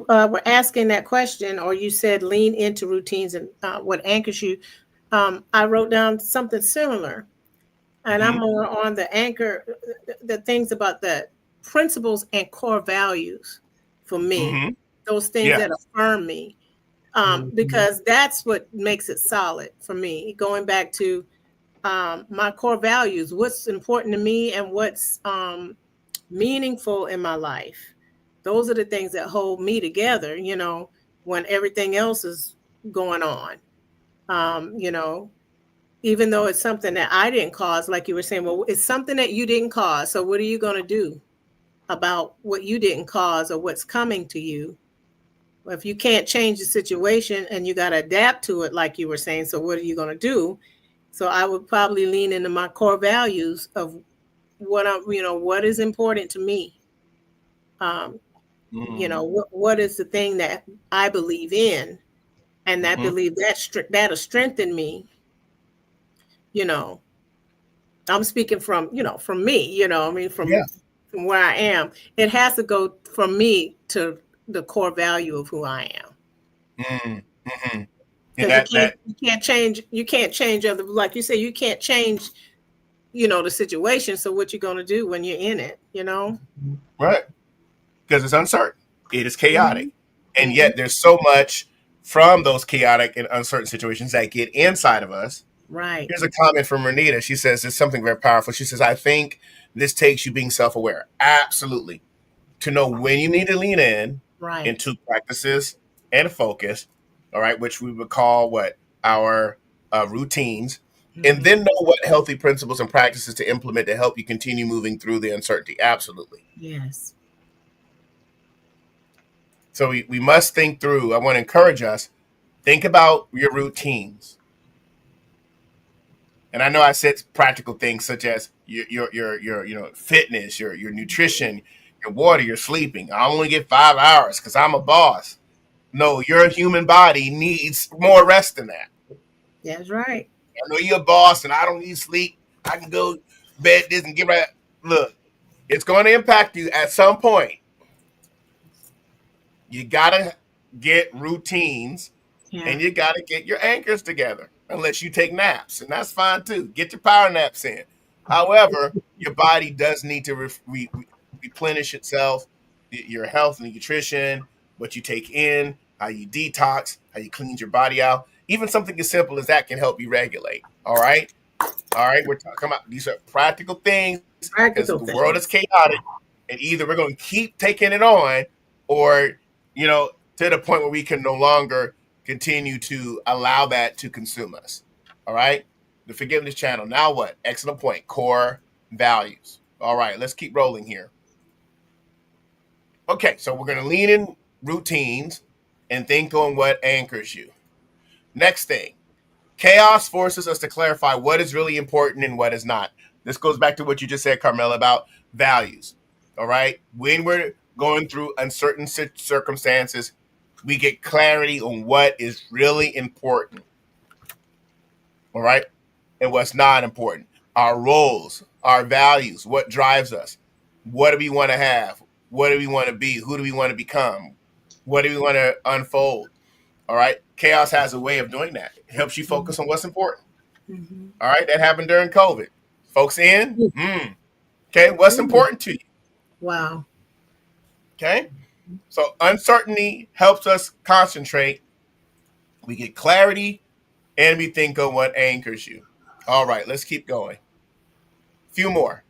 were asking that question, or you said lean into routines and what anchors you, I wrote down something similar, and I'm Mhm. more on the anchor, the things about the principles and core values for me, Mhm. those things Yeah. that affirm me, because that's what makes it solid for me. Going back to my core values, what's important to me, and what's meaningful in my life. Those are the things that hold me together, when everything else is going on. You know, even though it's something that I didn't cause, like you were saying, well, it's something that you didn't cause. So what are you going to do about what you didn't cause or what's coming to you? Well, if you can't change the situation and you got to adapt to it, like you were saying, so what are you going to do? So I would probably lean into my core values of what is important to me. Um, what is the thing that I believe in, and that Mhm. believe that'll strengthen me. You know, I'm speaking from me. I mean, Yeah. from where I am, it has to go from me to the core value of who I am. Mm. Mhm. And Because you that can't that you can't change other, like you say, you can't change the situation. So what you gonna do when you're in it? right, because it's uncertain. It is chaotic. Mhm. And Mhm. yet there's so much from those chaotic and uncertain situations that get inside of us. Right. Here's a comment from Renita. She says it's something very powerful. She says, I think this takes you being self-aware. Absolutely. To know when you need to lean in Right. into practices and focus, all right, which we would call what our routines, and Mhm. then know what healthy principles and practices to implement to help you continue moving through the uncertainty. Absolutely. Yes. So we must think through. I want to encourage us, think about your routines. And I know I said practical things such as your fitness, your nutrition, your water, your sleeping. I only get 5 hours because I'm a boss. No, your human body needs more rest than that. That's right. I know you're a boss and I don't need sleep. I can go bed this and get right. Look, it's going to impact you at some point. You gotta get routines Yeah. and you gotta get your anchors together. Unless you take naps, and that's fine too. Get your power naps in. However, your body does need to replenish itself, your health and nutrition, what you take in, how you detox, how you clean your body out. Even something as simple as that can help you regulate. All right. All right. We're talking about these are practical things because Practical the world is things. chaotic, and either we're going to keep taking it on, or you know, to the point where we can no longer continue to allow that to consume us. All right. The forgiveness channel. Now what? Excellent point. Core values. All right. Let's keep rolling here. Okay. So we're going to lean in routines and think on what anchors you. Next thing, chaos forces us to clarify what is really important and what is not. This goes back to what you just said, Carmela, about values. All right. When we're going through uncertain circumstances, we get clarity on what is really important. All right. And what's not important. Our roles, our values, what drives us. What do we want to have? What do we want to be? Who do we want to become? What do we want to unfold? All right. Chaos has a way of doing that. It helps you focus on what's important. Mm-hmm. All right. That happened during COVID. Folks in. Okay. What's important to you? Wow. Okay. So uncertainty helps us concentrate. We get clarity and we think of what anchors you. All right. Let's keep going. Few more.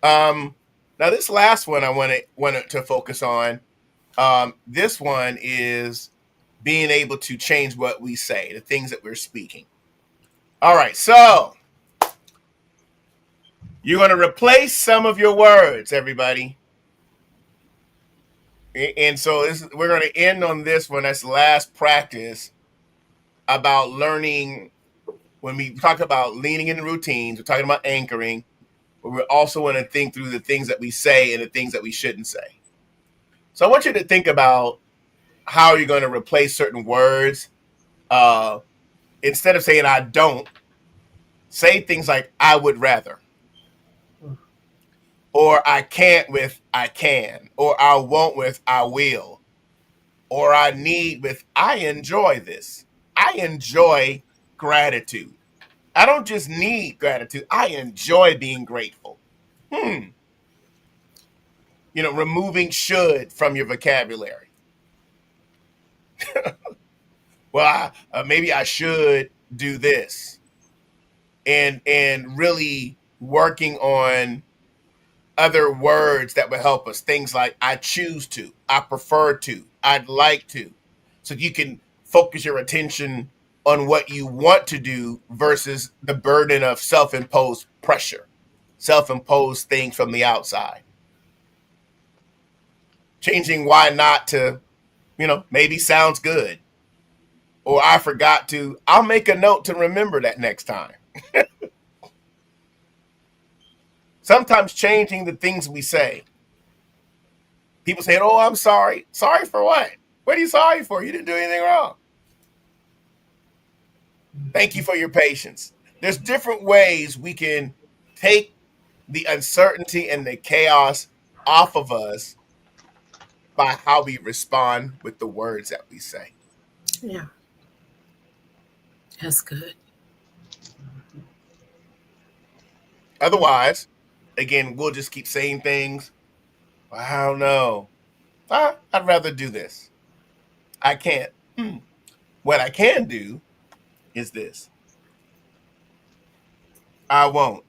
Now this last one I wanted to focus on. This one is being able to change what we say, the things that we're speaking. All right, so you're going to replace some of your words, everybody. And so we're going to end on this one. That's the last practice about learning. When we talk about leaning into routines, we're talking about anchoring, but we also want to think through the things that we say and the things that we shouldn't say. So I want you to think about how you're going to replace certain words. Instead of saying I don't, say things like I would rather, or I can't with I can, or I won't with I will, or I need with I enjoy this. I enjoy gratitude. I don't just need gratitude. I enjoy being grateful. Removing should from your vocabulary. Well, maybe I should do this, and really working on other words that would help us. Things like I choose to, I prefer to, I'd like to. So you can focus your attention on what you want to do versus the burden of self-imposed pressure, self-imposed things from the outside. Changing why not to, maybe sounds good. Or I forgot to, I'll make a note to remember that next time. Sometimes changing the things we say. People say, oh, I'm sorry. Sorry for what? What are you sorry for? You didn't do anything wrong. Thank you for your patience. There's different ways we can take the uncertainty and the chaos off of us by how we respond with the words that we say. Yeah. That's good. Otherwise, again, we'll just keep saying things. I don't know. I'd rather do this. I can't. What I can do is this. I won't.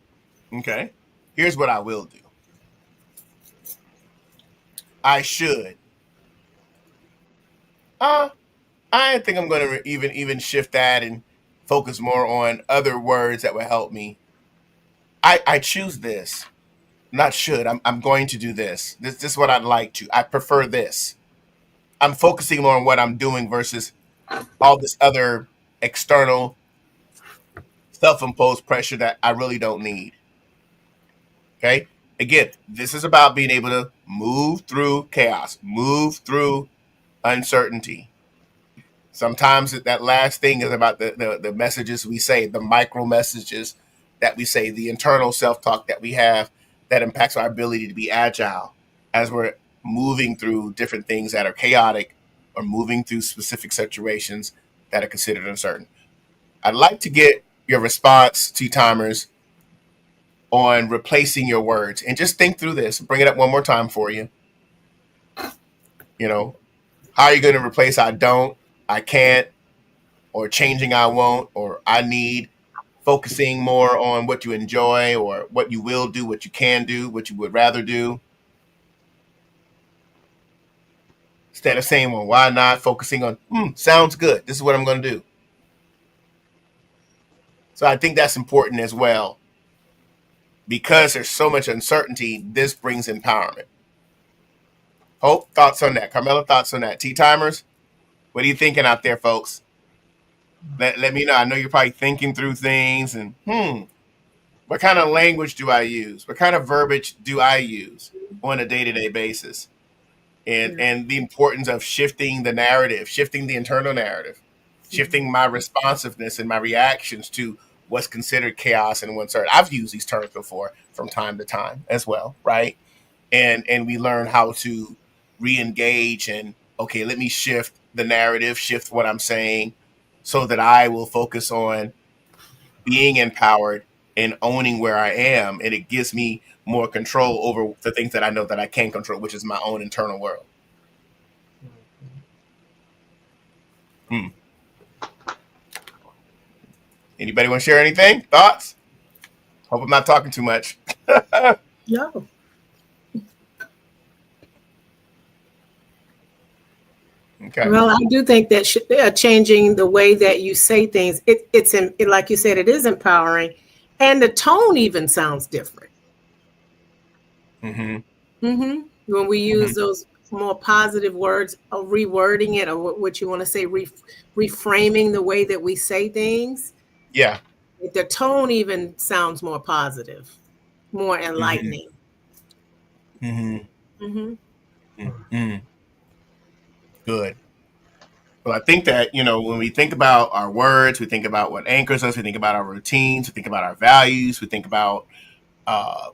Okay. Here's what I will do. I should. I think I'm going to even shift that and focus more on other words that will help me. I choose this. Not should. I'm going to do this. This is what I'd like to. I prefer this. I'm focusing more on what I'm doing versus all this other external self-imposed pressure that I really don't need. Okay? Again, this is about being able to move through chaos, move through uncertainty. Sometimes that last thing is about the messages we say, the micro messages that we say, the internal self-talk that we have that impacts our ability to be agile as we're moving through different things that are chaotic or moving through specific situations that are considered uncertain. I'd like to get your response, T-timers, on replacing your words. And just think through this. Bring it up one more time for you. How are you going to replace I don't, I can't, or changing I won't, or I need, focusing more on what you enjoy or what you will do, what you can do, what you would rather do. Instead of saying, well, why not? Focusing on, sounds good. This is what I'm going to do. So I think that's important as well. Because there's so much uncertainty, this brings empowerment. Hope, thoughts on that? Carmela, thoughts on that? T-timers, what are you thinking out there, folks? Let me know. I know you're probably thinking through things and, what kind of language do I use? What kind of verbiage do I use on a day-to-day basis? And the importance of shifting the narrative, shifting the internal narrative, shifting my responsiveness and my reactions to what's considered chaos and what's certain. I've used these terms before from time to time as well, right? And we learn how to re-engage and okay, let me shift the narrative, shift what I'm saying, so that I will focus on being empowered and owning where I am. And it gives me more control over the things that I know that I can control, which is my own internal world. Hmm. Anybody want to share anything? Thoughts? Hope I'm not talking too much. No. Okay. Well, I do think that changing the way that you say things, like you said, it is empowering, and the tone even sounds different. Mm-hmm. When we Mm-hmm. use those more positive words, or rewording it, or what you want to say, reframing the way that we say things, Yeah. the tone even sounds more positive, more Mm-hmm. enlightening. Mm-hmm. Mm-hmm. Mm-hmm. Good. Well, I think that, when we think about our words, we think about what anchors us, we think about our routines, we think about our values, we think about uh,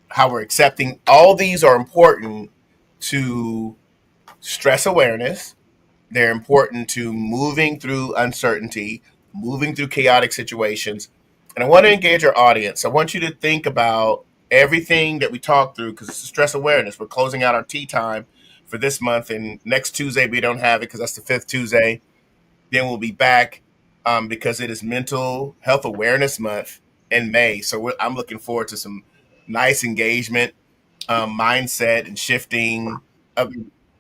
how we're accepting. All these are important to stress awareness. They're important to moving through uncertainty, moving through chaotic situations. And I want to engage our audience. I want you to think about everything that we talked through, because it's stress awareness. We're closing out our tea time for this month. And next Tuesday, we don't have it because that's the fifth Tuesday. Then we'll be back because it is Mental Health Awareness Month in May. So I'm looking forward to some nice engagement, mindset, and shifting of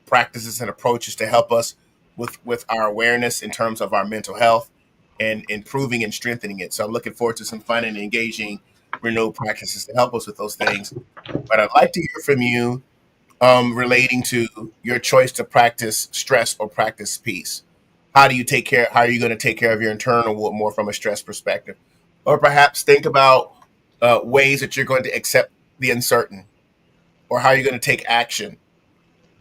practices and approaches to help us with our awareness in terms of our mental health and improving and strengthening it. So I'm looking forward to some fun and engaging renewal practices to help us with those things. But I'd like to hear from you relating to your choice to practice stress or practice peace. How do you take care? How are you going to take care of your internal world more from a stress perspective? Or perhaps think about ways that you're going to accept the uncertain, or how you're going to take action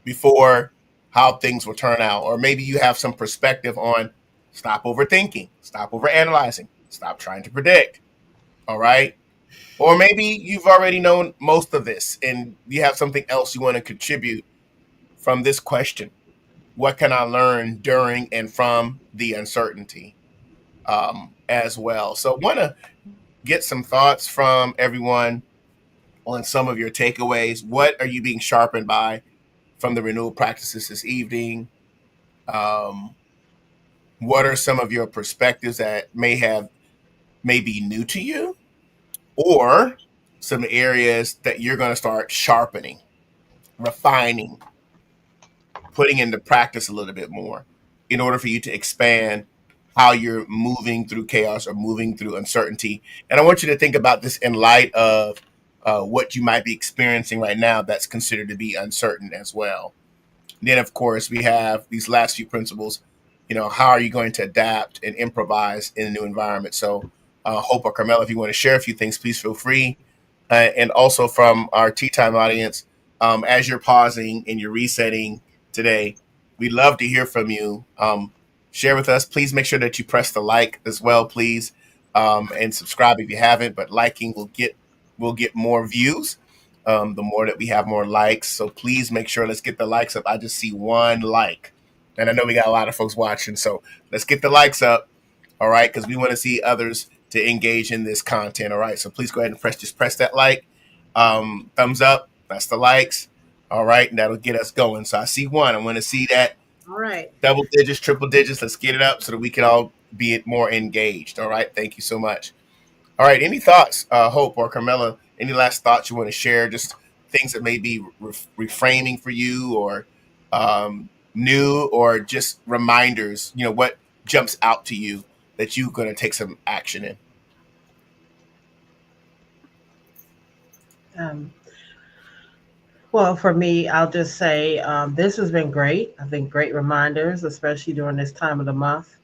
before how things will turn out. Or maybe you have some perspective on stop overthinking, stop overanalyzing, stop trying to predict. All right. Or maybe you've already known most of this and you have something else you want to contribute from this question. What can I learn during and from the uncertainty as well? So I want to get some thoughts from everyone on some of your takeaways. What are you being sharpened by from the renewal practices this evening? Um, what are some of your perspectives that may be new to you, or some areas that you're going to start sharpening, refining, putting into practice a little bit more in order for you to expand how you're moving through chaos or moving through uncertainty. And I want you to think about this in light of what you might be experiencing right now that's considered to be uncertain as well. Then, of course, we have these last few principles. How are you going to adapt and improvise in a new environment? So, Hope or Carmela, if you want to share a few things, please feel free. And also from our Tea Time audience, as you're pausing and you're resetting today, we'd love to hear from you. Share with us. Please make sure that you press the like as well, please, and subscribe if you haven't. But liking will get more views. The more that we have more likes. So please make sure, let's get the likes up. I just see one like. And I know we got a lot of folks watching. So let's get the likes up. All right. Because we want to see others to engage in this content. All right. So please go ahead and press that like. Thumbs up. That's the likes. All right. And that'll get us going. So I see one. I want to see that. All right. Double digits, triple digits. Let's get it up so that we can all be more engaged. All right. Thank you so much. All right. Any thoughts, Hope or Carmela? Any last thoughts you want to share? Just things that may be reframing for you, or new, or just reminders. What jumps out to you that you're going to take some action in? Um, well, for me, I'll just say this has been great. I think great reminders, especially during this time of the month.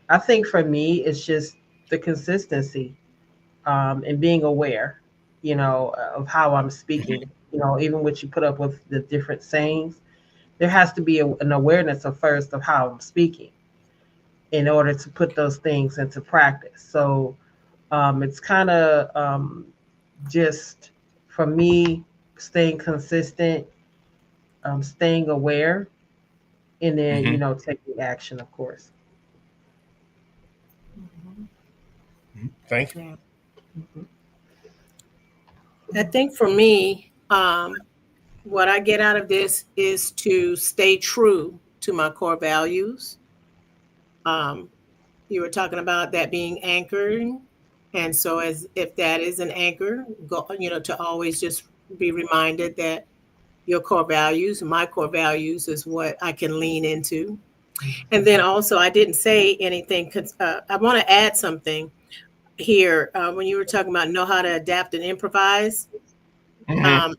I think for me, it's just the consistency and being aware, of how I'm speaking. Even what you put up with the different sayings, there has to be an awareness of first of how I'm speaking in order to put those things into practice. So it's kind of just for me staying consistent, staying aware, and then, Mm-hmm. taking action, of course. Thank you. Yeah. Mhm. I think for me, what I get out of this is to stay true to my core values. Um, you were talking about that being anchored, and so as if that is an anchor, go, to always just be reminded that your core values, my core values, is what I can lean into. And then also, I didn't say anything. I want to add something here. When you were talking about know how to adapt and improvise, Mm-hmm. um,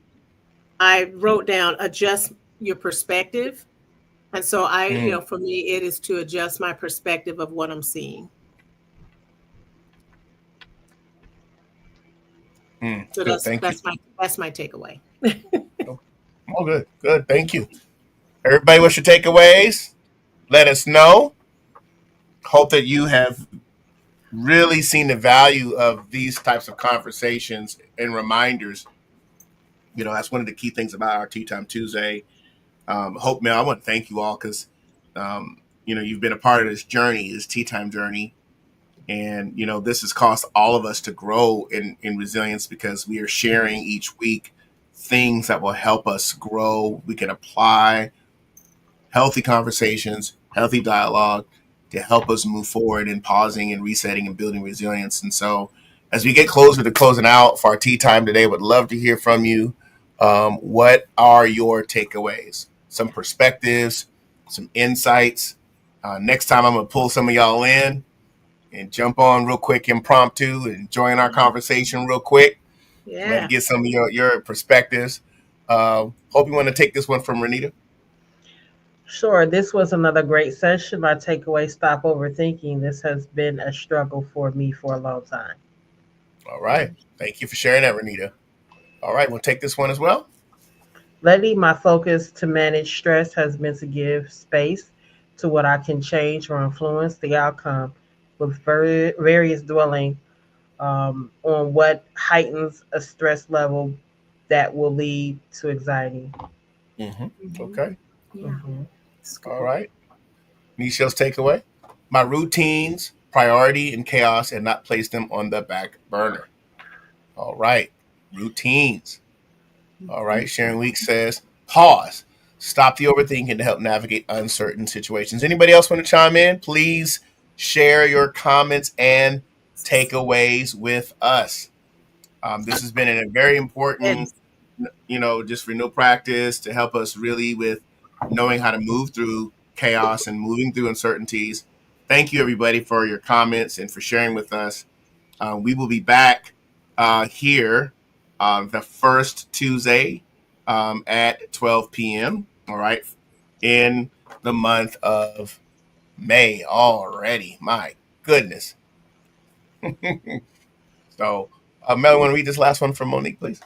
I wrote down adjust your perspective. And so Mm. for me, it is to adjust my perspective of what I'm seeing. Mm. So Good. that's Thank you. that's my takeaway. Oh, good. Good. Thank you. Everybody, what's your takeaways? Let us know. Hope that you have really seen the value of these types of conversations and reminders. That's one of the key things about our Tea Time Tuesday. Hope, man, I want to thank you all because, you've been a part of this journey, this Tea Time journey. And, this has caused all of us to grow in resilience because we are sharing each week things that will help us grow. We can apply healthy conversations, healthy dialogue to help us move forward in pausing and resetting and building resilience. And so, as we get closer to closing out for our tea time today, would love to hear from you. What are your takeaways? Some perspectives, some insights. Next time, I'm going to pull some of y'all in and jump on real quick, impromptu, and join our conversation real quick. Let me Yeah. get some of your perspectives. Hope you want to take this one from Renita. Sure, this was another great session. My takeaway: stop overthinking. This has been a struggle for me for a long time. All right. Thank you for sharing that, Renita. All right. We'll take this one as well. Lately, my focus to manage stress has been to give space to what I can change or influence the outcome, with various dwelling on what heightens a stress level that will lead to anxiety. Mhm. Okay. Yeah. Mhm. It's All good. right. Michelle's takeaway. My routines, priority, and chaos, and not place them on the back burner. All right. Routines. All Mhm. right. Sharon Weeks says, pause. Stop the overthinking to help navigate uncertain situations. Anybody else want to chime in? Please share your comments and takeaways with us. This has been a very important, Yes. just renewal practice to help us really with knowing how to move through chaos and moving through uncertainties. Thank you, everybody, for your comments and for sharing with us. We will be back here the first Tuesday at 12 p.m. All right, in the month of May already. My goodness. So, Mel, want to read this last one from Monique, please?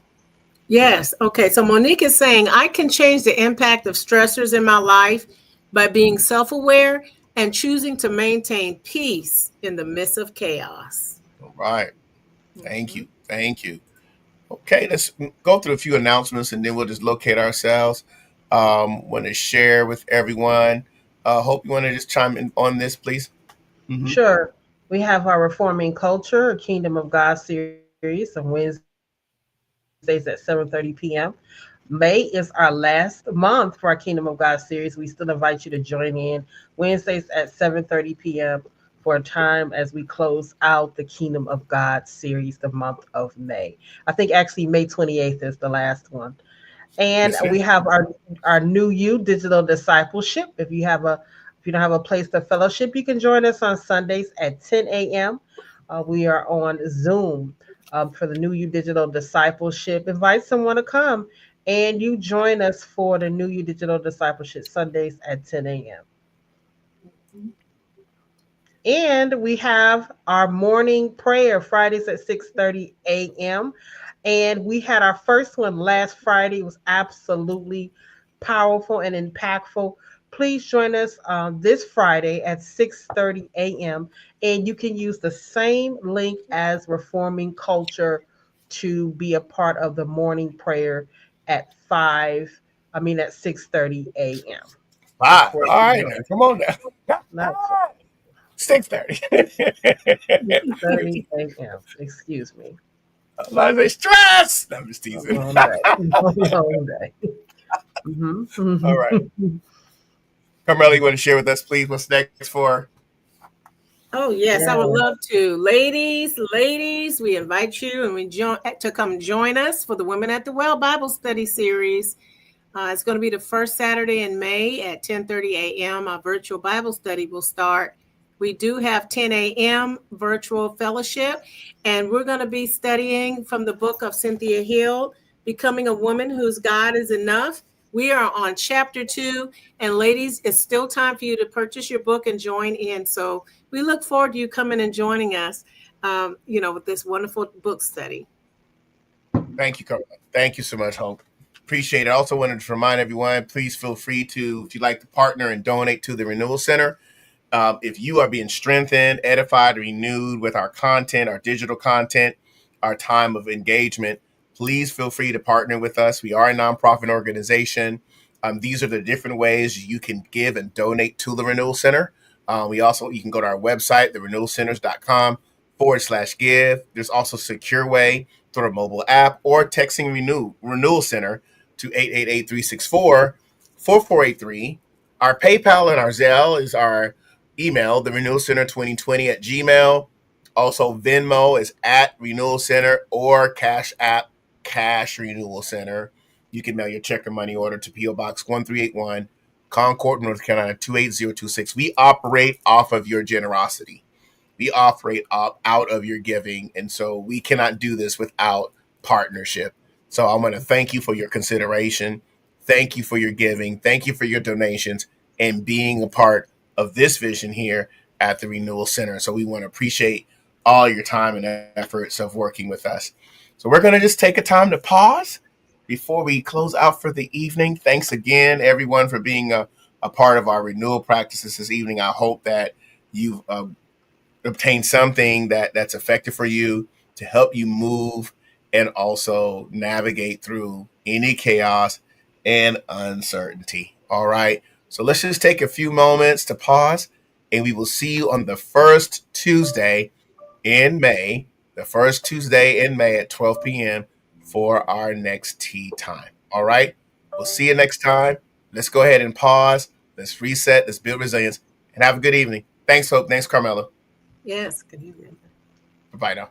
Yes. Okay. So Monique is saying I can change the impact of stressors in my life by being self-aware and choosing to maintain peace in the midst of chaos. All right. Thank Mhm. you. Thank you. Okay, let's go through a few announcements and then we'll just locate ourselves. Want to share with everyone. Hope you want to just chime in on this, please. Mm-hmm. Sure. We have our Reforming Culture, a Kingdom of God series on Wednesdays at 7:30 p.m. May is our last month for our Kingdom of God series. We still invite you to join in Wednesdays at 7:30 p.m. for a time as we close out the Kingdom of God series the month of May. I think actually May 28th is the last one. And we Yes, have it is. our new you digital discipleship. If you don't have a place to fellowship, you can join us on Sundays at 10 a.m. We are on Zoom for the new you digital discipleship. Invite someone to come and you join us for the new you digital discipleship Sundays at 10 a.m. And we have our morning prayer Fridays at 6:30 a.m. And we had our first one last Friday. It was absolutely powerful and impactful. Please join us this Friday at 6:30 a.m. And you can use the same link as Reforming Culture to be a part of the morning prayer at 6:30 a.m. 5. All Unfortunately, right, now, come on now. not 6:30. 6:30 a.m. Excuse me. Like stress. No, I'm just A teasing. long day. A long day. All right. Carmela, you want to share with us, please, what's next for? Oh, yes, I would Yeah. love to. Ladies, we invite you and to come join us for the Women at the Well Bible Study Series. It's going to be the first Saturday in May at 10:30 a.m. Our virtual Bible study will start. We do have 10 a.m. virtual fellowship, and we're going to be studying from the book of Cynthia Hill, Becoming a Woman Whose God is Enough. We are on chapter 2, and ladies, it's still time for you to purchase your book and join in. So we look forward to you coming and joining us, with this wonderful book study. Thank you, Carmela. Thank you so much, Hope. Appreciate it. Also wanted to remind everyone, please feel free to, if you'd like to partner and donate to the Renewal Center. If you are being strengthened, edified, renewed with our content, our digital content, our time of engagement, please feel free to partner with us. We are a nonprofit organization. These are the different ways you can give and donate to the Renewal Center. You can go to our website, therenewalcenters.com/give. There's also a secure way through a mobile app or texting Renewal Center to 888-364-4483. Our PayPal and our Zelle is our email, therenewalcenter2020@gmail. Also, Venmo is at Renewal Center or CashApp, Cash Renewal Center. You can mail your check or money order to P.O. Box 1381, Concord, North Carolina 28026. We operate off of your generosity. We operate out of your giving. And so we cannot do this without partnership. So I want to thank you for your consideration. Thank you for your giving. Thank you for your donations and being a part of this vision here at the Renewal Center. So we want to appreciate all your time and efforts of working with us. So we're going to just take a time to pause before we close out for the evening. Thanks again, everyone, for being a part of our renewal practices this evening. I hope that you've obtained something that's effective for you to help you move and also navigate through any chaos and uncertainty. All right. So let's just take a few moments to pause, and we will see you on the first Tuesday in May, at 12 p.m. for our next tea time. All right. We'll see you next time. Let's go ahead and pause. Let's reset. Let's build resilience and have a good evening. Thanks, Hope. Thanks, Carmela. Yes, good evening. Bye now.